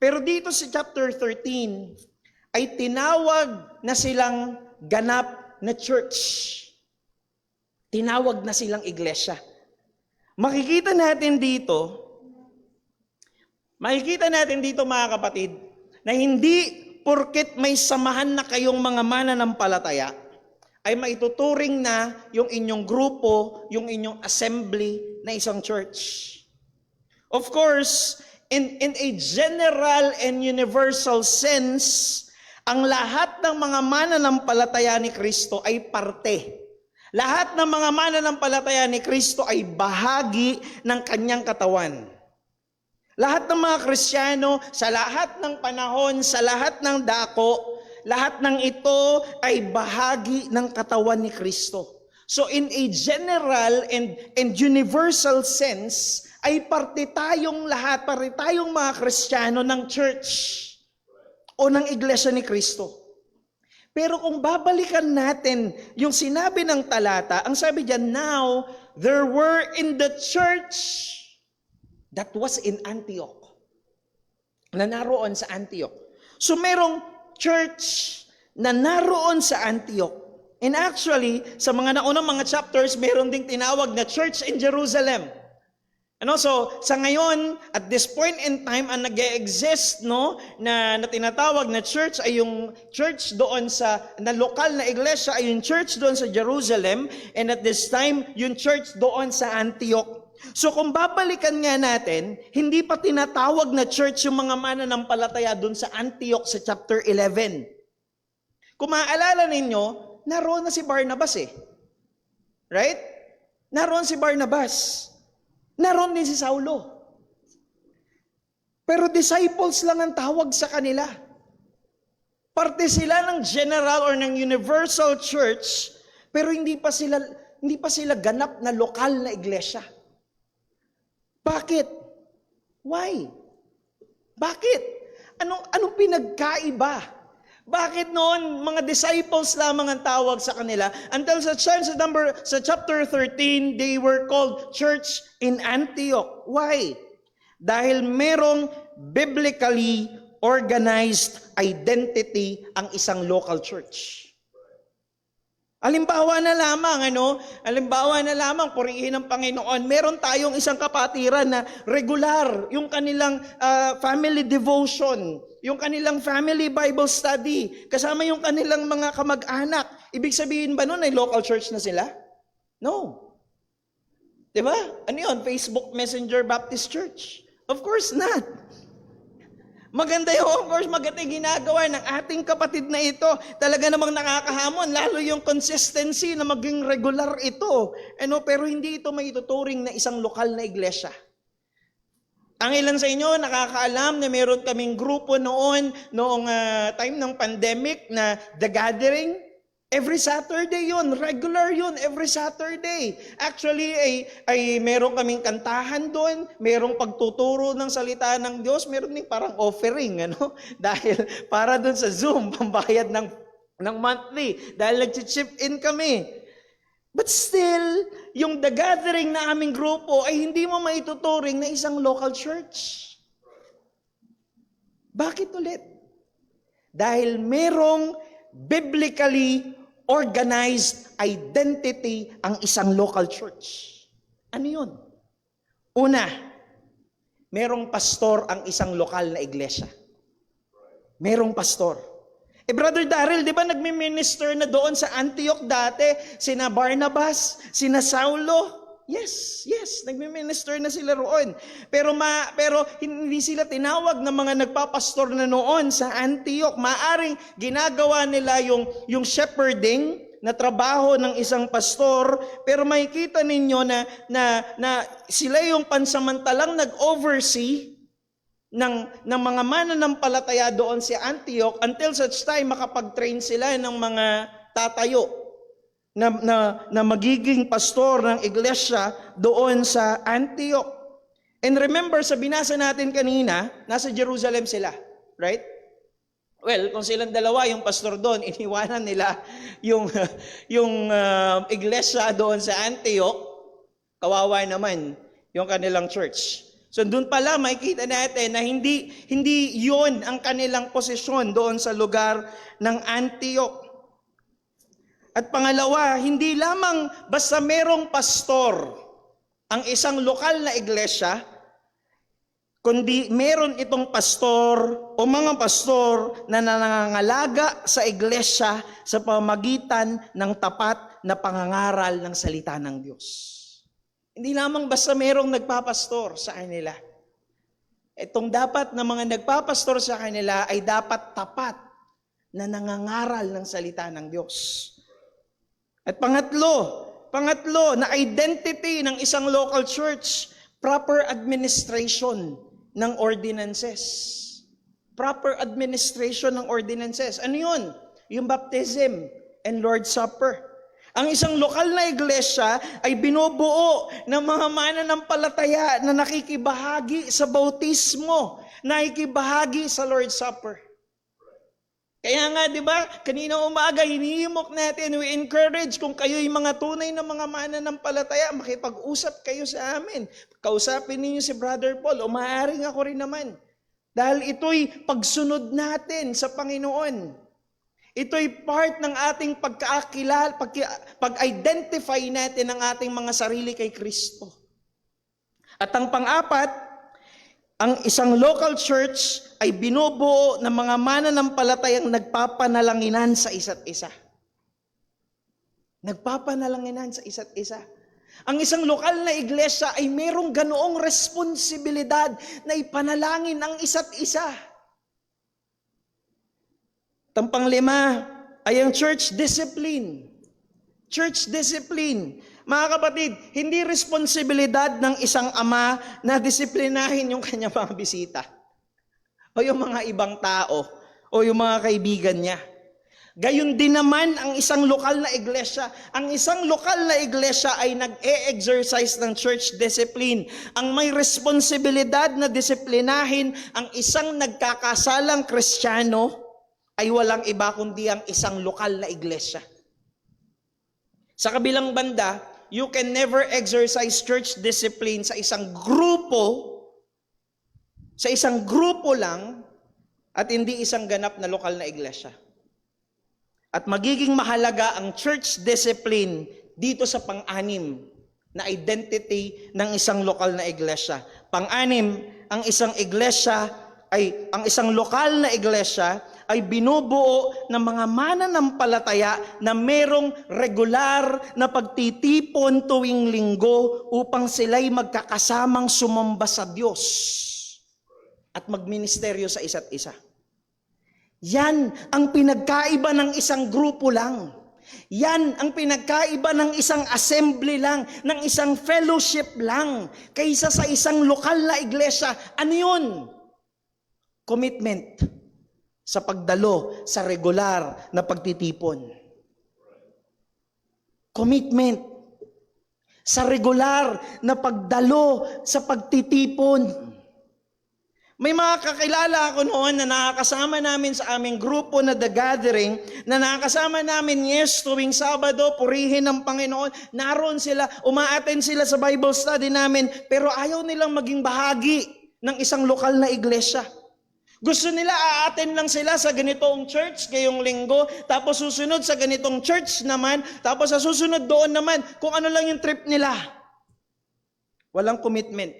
Pero dito sa chapter 13, ay tinawag na silang ganap na church. Tinawag na silang iglesia. Makikita natin dito mga kapatid, na hindi porket may samahan na kayong mga mananampalataya, ay maituturing na yung inyong grupo, yung inyong assembly na isang church. Of course, in a general and universal sense, ang lahat ng mga mananampalataya ni Kristo ay parte. Lahat ng mga mananampalataya ni Kristo ay bahagi ng kanyang katawan. Lahat ng mga Kristiyano, sa lahat ng panahon, sa lahat ng dako, lahat ng ito ay bahagi ng katawan ni Kristo. So in a general and universal sense, ay parte tayong lahat, parte tayong mga Kristiyano ng church o ng iglesia ni Kristo. Pero kung babalikan natin yung sinabi ng talata, ang sabi diyan, now there were in the church that was in Antioch. Na naroon sa Antioch. So merong church na naroon sa Antioch. And actually, sa mga naunang mga chapters, meron ding tinawag na church in Jerusalem. So sa ngayon, at this point in time, ang nag-exist na tinatawag na church ay yung church doon na lokal na iglesia ay yung church doon sa Jerusalem, and at this time, yung church doon sa Antioch. So kung babalikan nga natin, hindi pa tinatawag na church yung mga mananampalataya doon sa Antioch sa chapter 11. Kung maaalala ninyo, naroon na si Barnabas Right? Naroon si Barnabas. Naroon din si Saulo. Pero disciples lang ang tawag sa kanila. Parte sila ng general or ng universal church, pero hindi pa sila ganap na lokal na iglesia. Bakit? Why? Bakit? Anong pinagkaiba? Bakit noon mga disciples lamang ang tawag sa kanila? Until sa chapter 13, they were called church in Antioch. Why? Dahil merong biblically organized identity ang isang local church. Halimbawa na lamang, purihin ng Panginoon, meron tayong isang kapatiran na regular, yung kanilang family devotion, yung kanilang family Bible study, kasama yung kanilang mga kamag-anak. Ibig sabihin ba nun ay local church na sila? No. Diba? Ano yun? Facebook Messenger Baptist Church? Of course not. Maganda yun, of course, maganda ginagawa ng ating kapatid na ito. Talaga namang nakakahamon, lalo yung consistency na maging regular ito. Pero hindi ito maituturing na isang lokal na iglesia. Ang ilan sa inyo nakakaalam na meron kaming grupo noong time ng pandemic na The Gathering. Every Saturday yun, regular yun, every Saturday. Actually, ay meron kaming kantahan doon, merong pagtuturo ng salita ng Diyos, meron din parang offering, dahil para doon sa Zoom, pambayad ng monthly, dahil nag-chip in kami. But still, yung The Gathering na aming grupo ay hindi mo maituturing na isang local church. Bakit ulit? Dahil merong biblically organized identity ang isang local church. Ano yun? Una, merong pastor ang isang lokal na iglesia. Merong pastor. Brother Daryl, di ba nagmi-minister na doon sa Antioch dati? Sina Barnabas, sina Saulo. Yes, nagmi-minister na sila roon. Pero hindi sila tinawag ng mga nagpapastor na noon sa Antioch. Maaring ginagawa nila yung shepherding na trabaho ng isang pastor, pero makikita ninyo na sila yung pansamantalang nag-oversee ng mga mananampalataya doon sa Antioch until such time makapag-train sila ng mga tatayo na magiging pastor ng iglesia doon sa Antioch. And remember, sa binasa natin kanina, nasa Jerusalem sila, right? Well, kung silang dalawa, yung pastor doon, iniwanan nila yung iglesia doon sa Antioch, kawawa naman yung kanilang church. So doon pala makikita natin na hindi yun ang kanilang posisyon doon sa lugar ng Antioch. At pangalawa, hindi lamang basta merong pastor ang isang lokal na iglesia, kundi meron itong pastor o mga pastor na nangangalaga sa iglesia sa pamamagitan ng tapat na pangangaral ng salita ng Diyos. Hindi lamang basta merong nagpapastor sa kanila. Itong dapat na mga nagpapastor sa kanila ay dapat tapat na nangangaral ng salita ng Diyos. At pangatlo, na identity ng isang local church, proper administration ng ordinances. Proper administration ng ordinances. Ano yun? Yung baptism and Lord's Supper. Ang isang lokal na iglesia ay binubuo ng mga mananampalataya na nakikibahagi sa bautismo, nakikibahagi sa Lord's Supper. Kaya nga, di ba, kanina umaga, hinihimok natin, we encourage kung kayo'y mga tunay na mga mananampalataya, makipag-usap kayo sa amin. Kausapin ninyo si Brother Paul, o maaaring ako rin naman. Dahil ito'y pagsunod natin sa Panginoon. Ito'y part ng ating pagkakilala, pag-identify natin ng ating mga sarili kay Kristo. At ang pang-apat, ang isang local church ay binubuo ng mga mananampalatayang nagpapanalanginan sa isa't isa. Nagpapanalanginan sa isa't isa. Ang isang lokal na iglesia ay mayroong ganoong responsibilidad na ipanalangin ang isa't isa. Tampang lima ay ang church discipline. Church discipline. Mga kapatid, hindi responsibilidad ng isang ama na disiplinahin yung kanyang mga bisita. O yung mga ibang tao. O yung mga kaibigan niya. Gayon din naman ang isang lokal na iglesia. Ang isang lokal na iglesia ay nag-e-exercise ng church discipline. Ang may responsibilidad na disiplinahin ang isang nagkakasalang Kristiyano ay walang iba kundi ang isang lokal na iglesia. Sa kabilang banda, you can never exercise church discipline sa isang grupo lang, at hindi isang ganap na lokal na iglesia. At magiging mahalaga ang church discipline dito sa pang-anim na identity ng isang lokal na iglesia. Pang-anim, ang isang lokal na iglesia ay binubuo ng mga mananampalataya na merong regular na pagtitipon tuwing linggo upang sila'y magkakasamang sumamba sa Diyos at magministeryo sa isa't isa. Yan ang pinagkaiba ng isang grupo lang. Yan ang pinagkaiba ng isang assembly lang, ng isang fellowship lang, kaysa sa isang lokal na iglesia. Ano yun? Commitment sa pagdalo sa regular na pagtitipon. Commitment sa regular na pagdalo sa pagtitipon. May mga kakilala ako noon na nakakasama namin sa aming grupo na The Gathering, na nakakasama namin, yes, tuwing Sabado, purihin ng Panginoon. Naroon sila, uma-attend sila sa Bible study namin, pero ayaw nilang maging bahagi ng isang lokal na iglesia. Gusto nila a-attend lang sila sa ganitong church ngayong linggo, tapos susunod sa ganitong church naman, tapos sa susunod doon naman, kung ano lang yung trip nila. Walang commitment.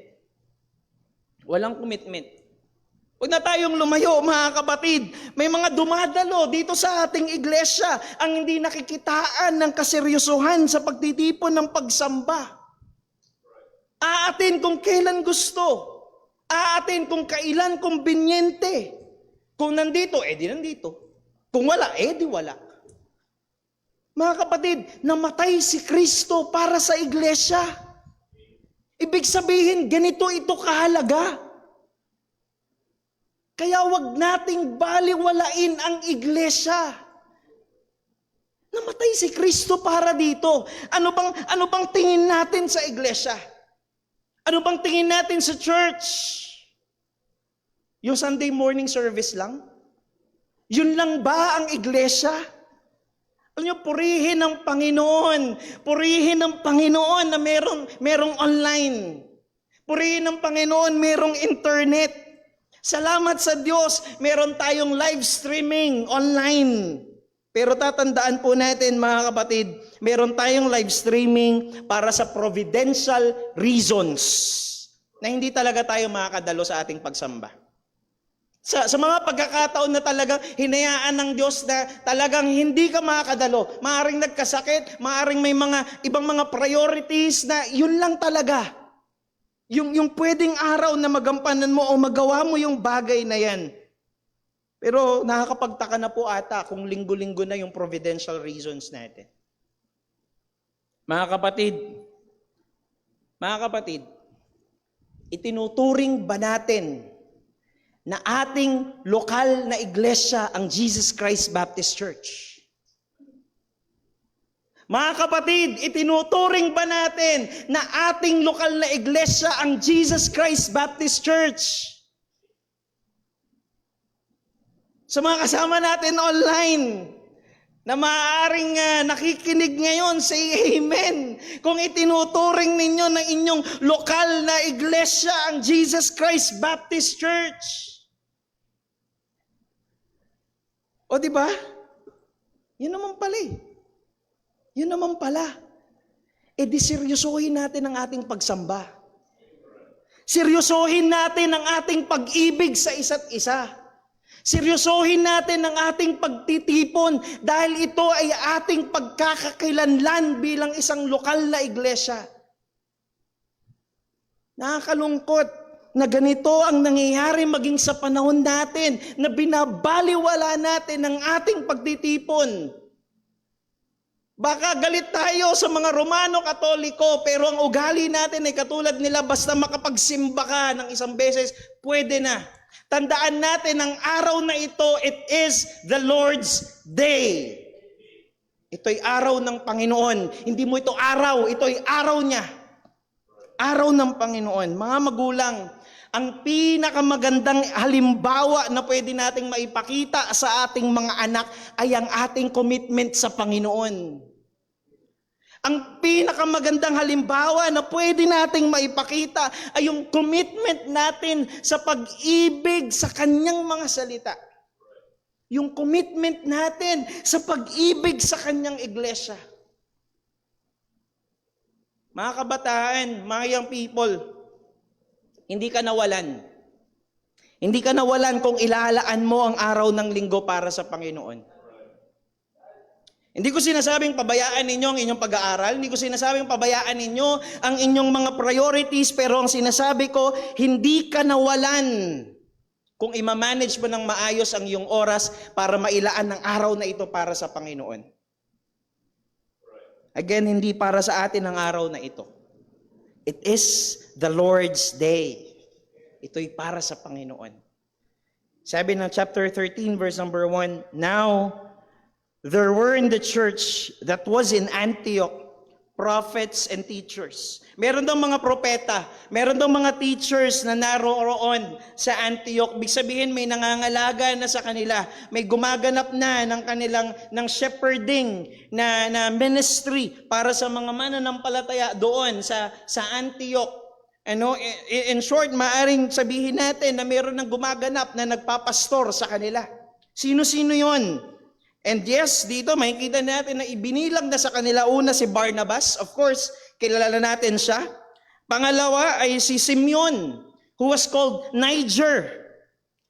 Walang commitment. Huwag na tayong lumayo, mga kapatid. May mga dumadalo dito sa ating iglesia ang hindi nakikitaan ng kaseryosohan sa pagtitipon ng pagsamba. Aatin kung kailan gusto. Aatin kung kailan kumbinyente. Kung nandito, di nandito. Kung wala, di wala. Mga kapatid, namatay si Kristo para sa iglesia. Ibig sabihin, ganito ito kahalaga. Kaya wag nating baliwalain ang iglesia. Namatay si Kristo para dito. Ano bang tingin natin sa iglesia? Ano bang tingin natin sa church? Yung Sunday morning service lang? Yun lang ba ang iglesia? Alam niyo, purihin ng Panginoon. Purihin ng Panginoon na merong online. Purihin ng Panginoon merong internet. Salamat sa Diyos, meron tayong live streaming online. Pero tatandaan po natin, mga kapatid, meron tayong live streaming para sa providential reasons na hindi talaga tayo makakadalo sa ating pagsamba. Sa mga pagkakataon na talagang hinayaan ng Diyos na talagang hindi ka makakadalo, maaring nagkasakit, maaring may mga ibang mga priorities na yun lang talaga. Yung pwedeng araw na magampanan mo o magawa mo yung bagay na yan. Pero nakakapagtaka na po ata kung linggo-linggo na yung providential reasons natin. Mga kapatid, itinuturing ba natin na ating lokal na iglesia ang Jesus Christ Baptist Church? Mga kapatid, itinuturing ba natin na ating lokal na iglesia ang Jesus Christ Baptist Church? Sa mga kasama natin online, na maaaring nakikinig ngayon, say amen. Kung itinuturing ninyo na inyong lokal na iglesia ang Jesus Christ Baptist Church. O di ba? Yun naman pala eh. Yun naman pala. Di seryosohin natin ang ating pagsamba. Seryosohin natin ang ating pag-ibig sa isa't isa. Seryosohin natin ang ating pagtitipon dahil ito ay ating pagkakakilanlan bilang isang lokal na iglesia. Nakakalungkot na ganito ang nangyayari maging sa panahon natin na binabaliwala natin ang ating pagtitipon. Baka galit tayo sa mga Romano Katoliko, pero ang ugali natin ay katulad nila, basta makapagsimba ka ng isang beses, pwede na. Tandaan natin ang araw na ito, it is the Lord's Day. Ito'y araw ng Panginoon. Hindi mo ito araw, ito'y araw niya. Araw ng Panginoon. Mga magulang, ang pinakamagandang halimbawa na pwede nating maipakita sa ating mga anak ay ang ating commitment sa Panginoon. Ang pinakamagandang halimbawa na pwede nating maipakita ay yung commitment natin sa pag-ibig sa Kanyang mga salita. Yung commitment natin sa pag-ibig sa Kanyang iglesia. Mga kabataan, mga young people, hindi ka nawalan. Hindi ka nawalan kung ilalaan mo ang araw ng linggo para sa Panginoon. Hindi ko sinasabing pabayaan ninyo ang inyong pag-aaral. Hindi ko sinasabing pabayaan ninyo ang inyong mga priorities. Pero ang sinasabi ko, hindi ka nawalan kung ima-manage mo ng maayos ang iyong oras para mailaan ang araw na ito para sa Panginoon. Again, hindi para sa atin ang araw na ito. It is the Lord's Day. Ito'y para sa Panginoon. Sabi ng chapter 13, verse number 1, Now, there were in the church that was in Antioch prophets and teachers. Meron daw mga propeta, meron daw mga teachers na naroon sa Antioch. Ibig sabihin may nangangalaga na sa kanila, may gumaganap na ng shepherding na ministry para sa mga mananampalataya doon sa Antioch. In short, maaring sabihin natin na meron ng gumaganap na nagpapastor sa kanila. Sino-sino 'yon? And yes, dito makikita natin na ibinilang na sa kanila una si Barnabas. Of course, kilala natin siya. Pangalawa ay si Simeon, who was called Niger.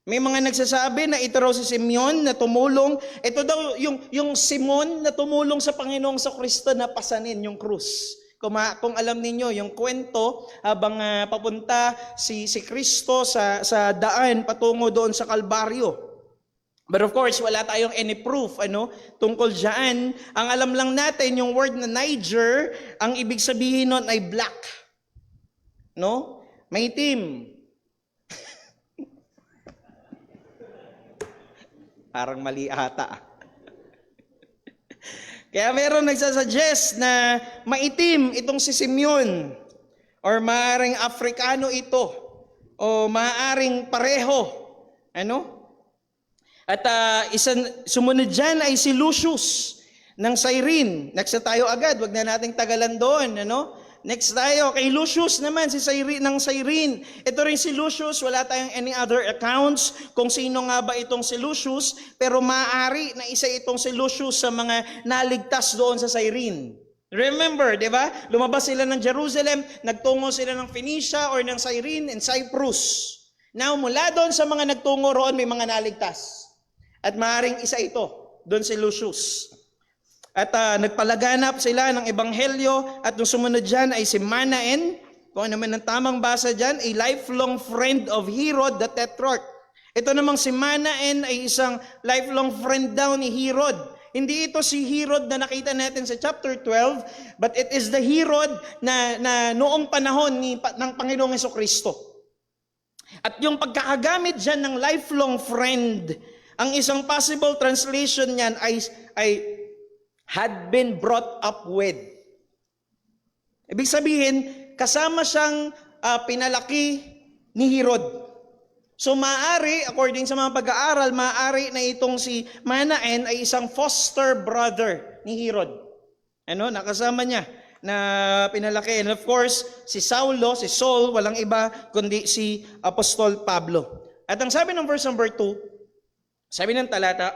May mga nagsasabi na ito raw si Simeon na tumulong. Ito daw yung Simon na tumulong sa Panginoong Kristo na pasanin yung krus. Kung alam ninyo yung kwento habang papunta si Kristo sa daan patungo doon sa Kalbaryo. But of course, wala tayong any proof tungkol diyan. Ang alam lang natin yung word na Niger, ang ibig sabihin nun ay black. No? Maitim. Parang mali ata. Kaya meron nagsasuggest na maitim itong si Simeon or maaring Afrikano ito o maaring pareho. At sumunod dyan ay si Lucius ng Cyrene. Next na tayo agad, wag na nating tagalan doon. Next tayo, kay Lucius naman, si Cyrene ng Cyrene. Ito rin si Lucius, wala tayong any other accounts kung sino nga ba itong si Lucius, pero maaari na isa itong si Lucius sa mga naligtas doon sa Cyrene. Remember, di ba? Lumabas sila ng Jerusalem, nagtungo sila ng Phoenicia or ng Cyrene and Cyprus. Now, mula doon sa mga nagtungo roon, may mga naligtas. At maaaring isa ito, doon si Lucius. At nagpalaganap sila ng ebanghelyo at nung sumunod dyan ay si Manaen, kung ano man ang tamang basa dyan, a lifelong friend of Herod the Tetrarch. Ito namang si Manaen ay isang lifelong friend daw ni Herod. Hindi ito si Herod na nakita natin sa chapter 12, but it is the Herod na noong panahon ng Panginoong Jesucristo. At yung pagkakagamit dyan ng lifelong friend, ang isang possible translation niyan ay had been brought up with. Ibig sabihin, kasama siyang pinalaki ni Herod. So maaari, according sa mga pag-aaral, maaari na itong si Manaen ay isang foster brother ni Herod. Nakasama niya na pinalaki. And of course, si Saul, walang iba kundi si Apostol Pablo. At ang sabi ng verse number 2, sabi ng talata,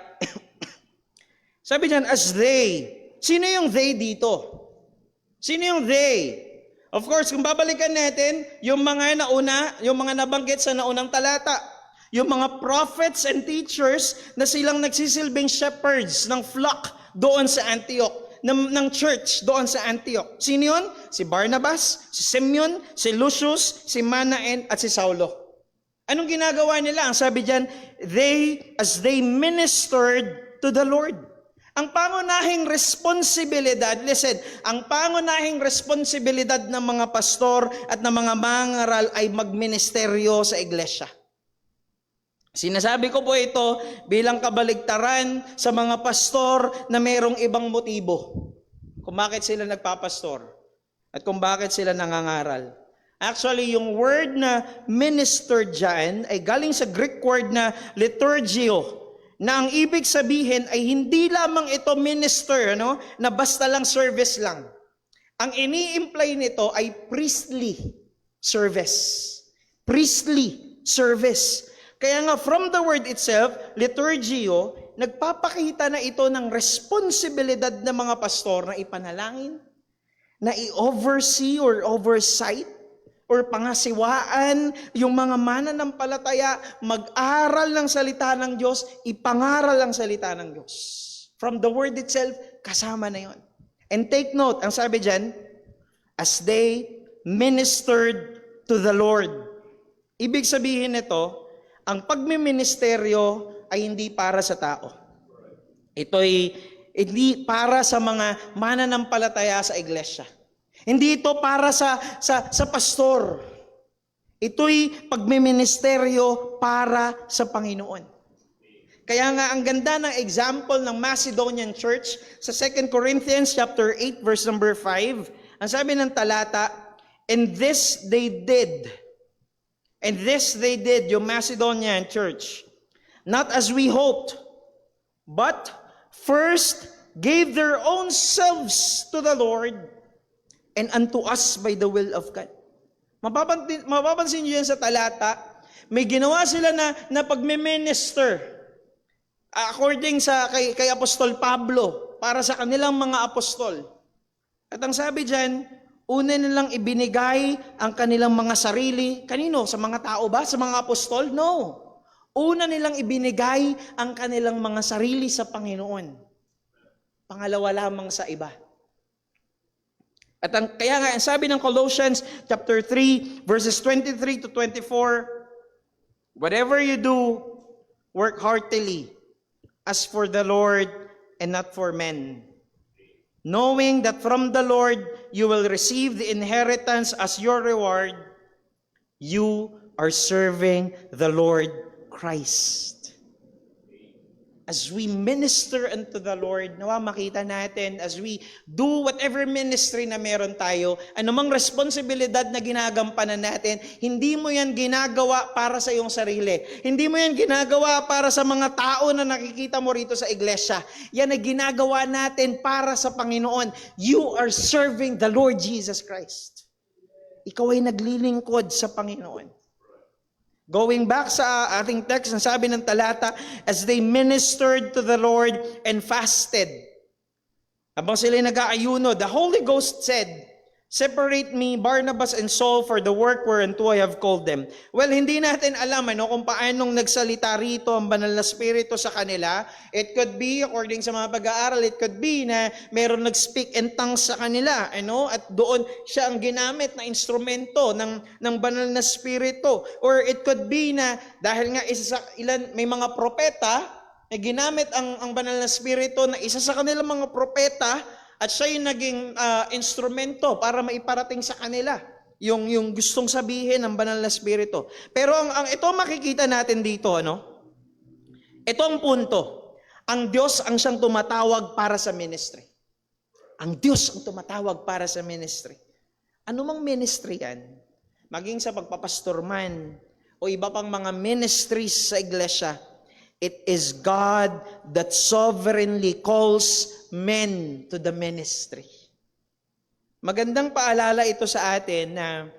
sabi diyan, as they. Sino yung they dito? Sino yung they? Of course, kung babalikan natin, yung mga nabanggit sa naunang talata, yung mga prophets and teachers na silang nagsisilbing shepherds ng flock doon sa Antioch, ng church doon sa Antioch. Sino yun? Si Barnabas, si Simeon, si Lucius, si Manaen, at si Saulo. Anong ginagawa nila? Ang sabi diyan, as they ministered to the Lord. Ang pangunahing responsibilidad, listen, ang pangunahing responsibilidad ng mga pastor at ng mga mangaral ay magministeryo sa iglesia. Sinasabi ko po ito bilang kabaligtaran sa mga pastor na mayroong ibang motibo kung bakit sila nagpapastor at kung bakit sila nangangaral. Actually, yung word na minister dyan ay galing sa Greek word na liturgio, na ang ibig sabihin ay hindi lamang ito minister, na basta lang service lang. Ang ini-imply nito ay priestly service. Priestly service. Kaya nga from the word itself, liturgio, nagpapakita na ito ng responsibilidad ng mga pastor na ipanalangin, na i-oversee or oversight, or pangasiwaan yung mga mananampalataya, mag-aral ng salita ng Diyos, ipangaral ang salita ng Diyos. From the word itself, kasama na yon. And take note, ang sabi dyan, as they ministered to the Lord. Ibig sabihin nito, ang pagmiministeryo ay hindi para sa tao. Ito'y hindi para sa mga mananampalataya sa iglesia. Hindi ito para sa pastor. Ito'y pagmiministeryo para sa Panginoon. Kaya nga ang ganda ng example ng Macedonian church sa 2 Corinthians chapter 8 verse number 5. Ang sabi ng talata, and this they did, yung Macedonian church, not as we hoped, but first gave their own selves to the Lord, and unto us by the will of God. Mapapansin niyo yan sa talata, may ginawa sila na pagme-minister according sa kay Apostol Pablo para sa kanilang mga apostol. At ang sabi diyan, una nilang ibinigay ang kanilang mga sarili. Kanino? Sa mga tao ba? Sa mga apostol? No. Una nilang ibinigay ang kanilang mga sarili sa Panginoon. Pangalawa lamang sa iba. At kaya nga, ang sabi ng Colossians chapter 3, verses 23 to 24, whatever you do, work heartily, as for the Lord and not for men, knowing that from the Lord you will receive the inheritance as your reward. You are serving the Lord Christ. As we minister unto the Lord, nawa makita natin, as we do whatever ministry na meron tayo, anumang responsibilidad na ginagampanan natin, hindi mo yan ginagawa para sa iyong sarili. Hindi mo yan ginagawa para sa mga tao na nakikita mo rito sa iglesia. Yan ay ginagawa natin para sa Panginoon. You are serving the Lord Jesus Christ. Ikaw ay naglilingkod sa Panginoon. Going back sa ating text, ang sabi ng talata, as they ministered to the Lord and fasted. Habang sila nag-aayuno, the Holy Ghost said, separate me, Barnabas and Saul, for the work whereunto I have called them. Well, hindi natin alam kung paanong nagsalita rito ang banal na spirito sa kanila. It could be, according sa mga pag-aaral, it could be na meron nag-speak in tongues sa kanila. At doon siya ang ginamit na instrumento ng banal na spirito. Or it could be na dahil nga may mga propeta na ginamit ang banal na spirito na isa sa kanilang mga propeta, at siya yung naging instrumento para maiparating sa kanila yung gustong sabihin ng banal na spirito. Pero ang ito makikita natin dito, ito ang punto. Ang Diyos ang siyang tumatawag para sa ministry. Ang Diyos ang tumatawag para sa ministry. Ano mang ministry yan? Maging sa pagpapastor man o iba pang mga ministries sa iglesia, it is God that sovereignly calls men to the ministry. Magandang paalala ito sa atin na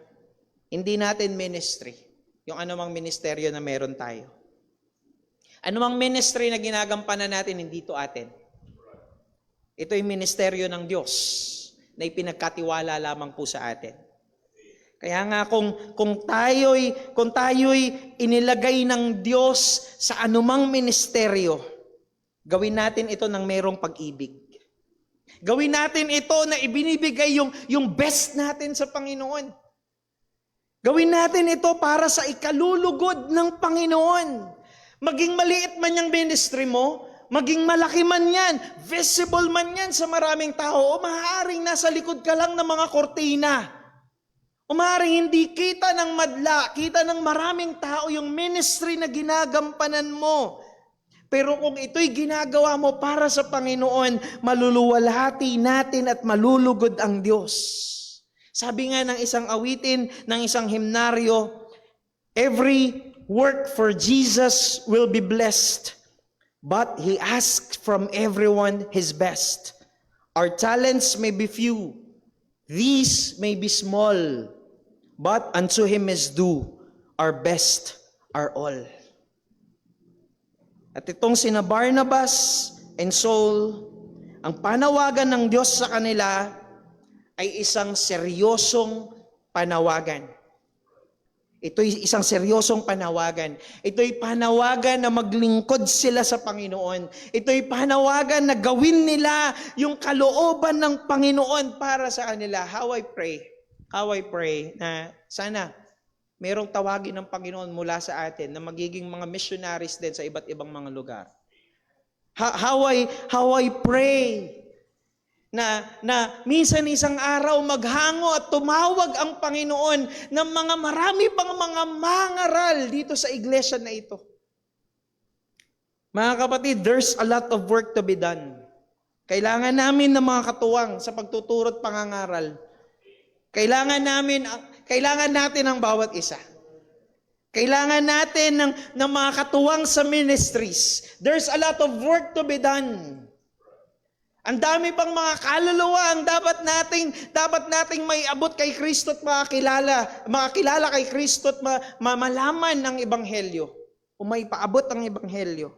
hindi natin ministry, yung anumang ministeryo na meron tayo. Anumang ministry na ginagampanan natin, hindi ito atin. Ito yung ministeryo ng Diyos na ipinagkatiwala lamang po sa atin. Kaya nga kung tayo'y inilagay ng Diyos sa anumang ministeryo, gawin natin ito ng merong pag-ibig. Gawin natin ito na ibinibigay yung best natin sa Panginoon. Gawin natin ito para sa ikalulugod ng Panginoon. Maging maliit man yung ministry mo, maging malaki man yan, visible man yan sa maraming tao, o maaaring nasa likod ka lang ng mga kortina. Umaring hindi kita ng madla, kita ng maraming tao yung ministry na ginagampanan mo. Pero kung ito'y ginagawa mo para sa Panginoon, maluluwalhati natin at malulugod ang Diyos. Sabi nga ng isang awitin, ng isang himnaryo, every work for Jesus will be blessed, but He asks from everyone His best. Our talents may be few, these may be small, but unto Him is due our best, our all. At itong sina Barnabas and Saul, ang panawagan ng Diyos sa kanila ay isang seryosong panawagan. Ito'y isang seryosong panawagan. Ito'y panawagan na maglingkod sila sa Panginoon. Ito'y panawagan na gawin nila yung kalooban ng Panginoon para sa kanila. How I pray na sana merong tawagin ng Panginoon mula sa atin na magiging mga missionaries din sa iba't ibang mga lugar. How I pray na minsan isang araw maghango at tumawag ang Panginoon ng mga marami pang mga mangaral dito sa iglesia na ito. Mga kapatid, there's a lot of work to be done. Kailangan namin ng mga katuwang sa pagtuturo at pangangaral. Kailangan natin ang bawat isa. Kailangan natin ng mga katuwang sa ministries. There's a lot of work to be done. Ang dami pang mga kaluluwa ang dapat nating may abot kay Kristo at makakilala kay Kristo at malaman ng ebanghelyo o may paabot ang ebanghelyo.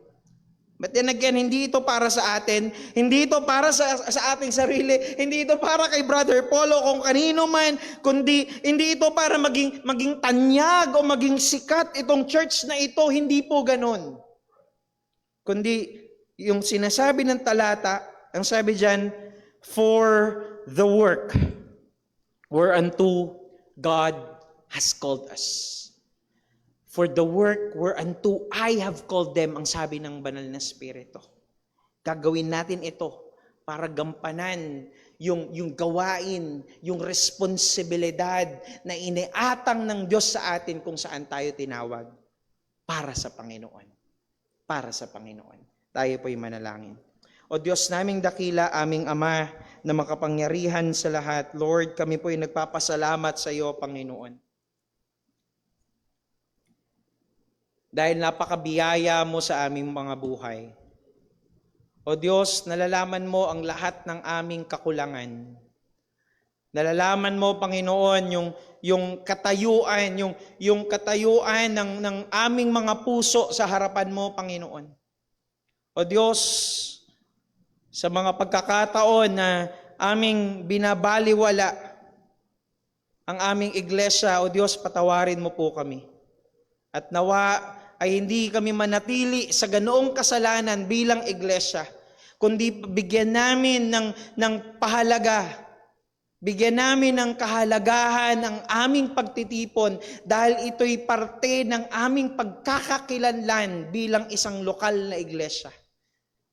But then again, hindi ito para sa atin, hindi ito para sa ating sarili, hindi ito para kay Brother Polo kung kanino man, kundi hindi ito para maging tanyag o maging sikat itong church na ito, hindi po ganon. Kundi yung sinasabi ng talata, ang sabi diyan, for the work whereunto God has called us. For the work whereunto I have called them, ang sabi ng banal na Espiritu. Gagawin natin ito para gampanan yung gawain, yung responsibilidad na iniatang ng Diyos sa atin kung saan tayo tinawag para sa Panginoon. Para sa Panginoon. Tayo po'y manalangin. O Diyos naming dakila, aming Ama na makapangyarihan sa lahat, Lord, kami po'y nagpapasalamat sa iyo, Panginoon. Dahil napakabiyaya mo sa aming mga buhay. O Diyos, nalalaman mo ang lahat ng aming kakulangan. Nalalaman mo, Panginoon, yung katayuan, yung katayuan ng aming mga puso sa harapan mo, Panginoon. O Diyos, sa mga pagkakataon na aming binabaliwala ang aming iglesia, o Diyos, patawarin mo po kami. At nawa ay hindi kami manatili sa ganoong kasalanan bilang iglesia, kundi bigyan namin ng pahalaga, bigyan namin ng kahalagahan ang aming pagtitipon dahil ito'y parte ng aming pagkakakilanlan bilang isang lokal na iglesia.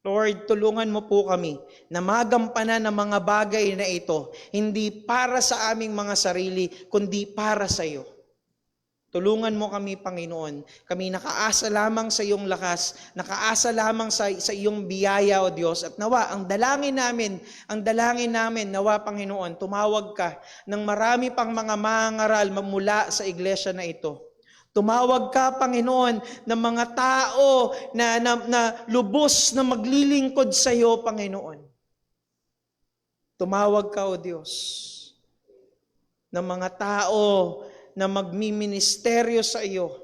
Lord, tulungan mo po kami na magampanan ang mga bagay na ito, hindi para sa aming mga sarili, kundi para sa iyo. Tulungan mo kami, Panginoon. Kami nakaasa lamang sa iyong lakas, nakaasa lamang sa iyong biyaya, O Diyos. At nawa, ang dalangin namin, nawa, Panginoon, tumawag ka ng marami pang mga mangaral mula sa iglesia na ito. Tumawag ka, Panginoon, ng mga tao na lubos na maglilingkod sa iyo, Panginoon. Tumawag ka, O Diyos, ng mga tao na magmiministeryo sa iyo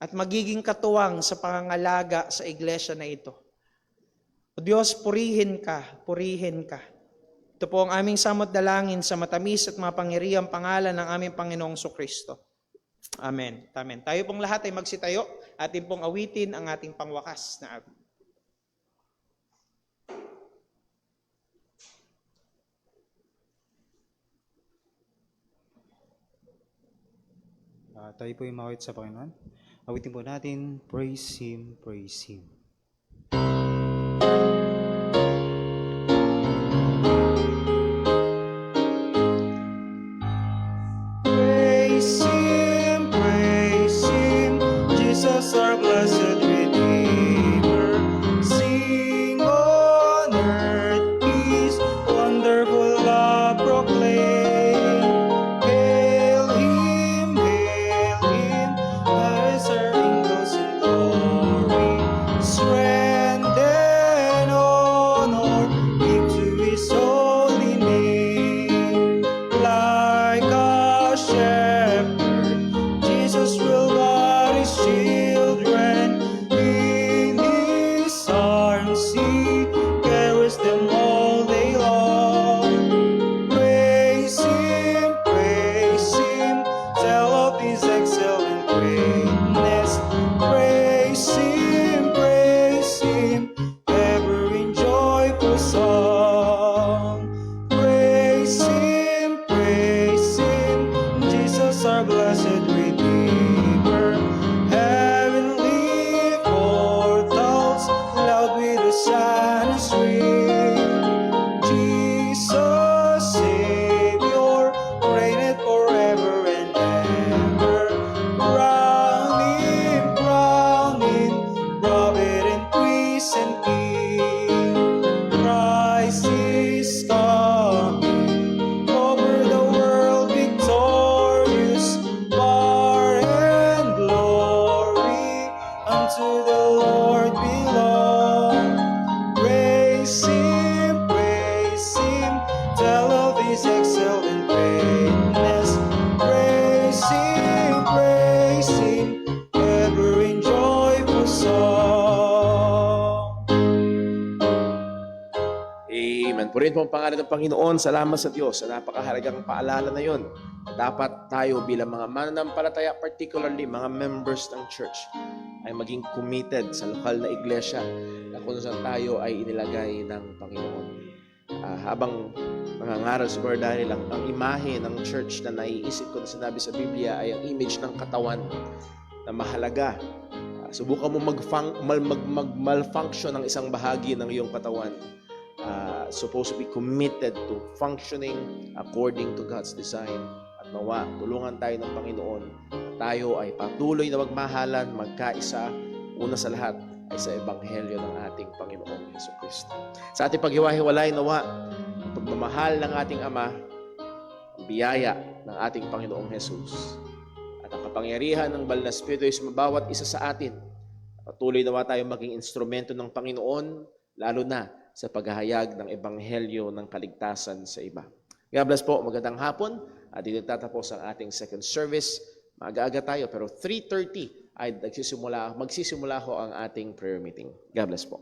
at magiging katuwang sa pangangalaga sa iglesia na ito. O Diyos, purihin ka. Ito po ang aming samot dalangin sa matamis at mapangyarihang pangalan ng aming Panginoong Kristo. Amen. Amen. Tayo pong lahat ay magsitayo, atin pong awitin ang ating pangwakas na awit. Tayo po yung makawit sa Panginoon. Awitin po natin, praise Him, praise Him. Praise Him, Jesus our blessed Redeemer. Sing on earth peace, wonderful love proclaim. Hail Him, as our angels in glory. Strength and honor give to His holy name. Like a shepherd, Jesus will guard His children. In His arms He carries them all day long. Praise Him, tell of His excellent greatness. Praise Him, ever in joyful song. Praise Him, Jesus our blessed Redeemer. Heavenly portals loud with the sound sweet. Jesus Savior reigneth forever and ever. Crown Him, prophet and priest and king. Christ is coming over the world victorious. Power and glory unto the Lord belong. Praise Him, tell of His excellent greatness. Praise Him, ever in joyful song. Purihin po ang pangalan ng Panginoon. Salamat sa Diyos sa napakahalagang paalala na yon. Dapat tayo bilang mga mananampalataya, particularly mga members ng church, ay maging committed sa lokal na iglesia na kung saan tayo ay inilagay ng Panginoon. Habang nangangaral si Brother Daniel, ang imahe ng church na naiisip ko na sinabi sa Biblia ay ang image ng katawan na mahalaga. Subukan mo malfunction ng isang bahagi ng iyong katawan. Supposed to be committed to functioning according to God's design. At nawa, tulungan tayo ng Panginoon. Tayo ay patuloy na magmahalan, magkaisa, una sa lahat ay sa Ebanghelyo ng ating Panginoong Jesucristo. Sa ating paghiwa-hiwalay, nawa, ang pagmamahal ng ating Ama, ang biyaya ng ating Panginoong Jesus, at ang kapangyarihan ng Banal na Espiritu ay sumabawat isa sa atin. Patuloy nawa tayong maging instrumento ng Panginoon, lalo na sa paghahayag ng Ebanghelyo ng kaligtasan sa iba. God bless po, magandang hapon. At dito tatapos ang ating second service. Maaga-aga tayo, pero 3:30 ay magsisimula ho ang ating prayer meeting. God bless po.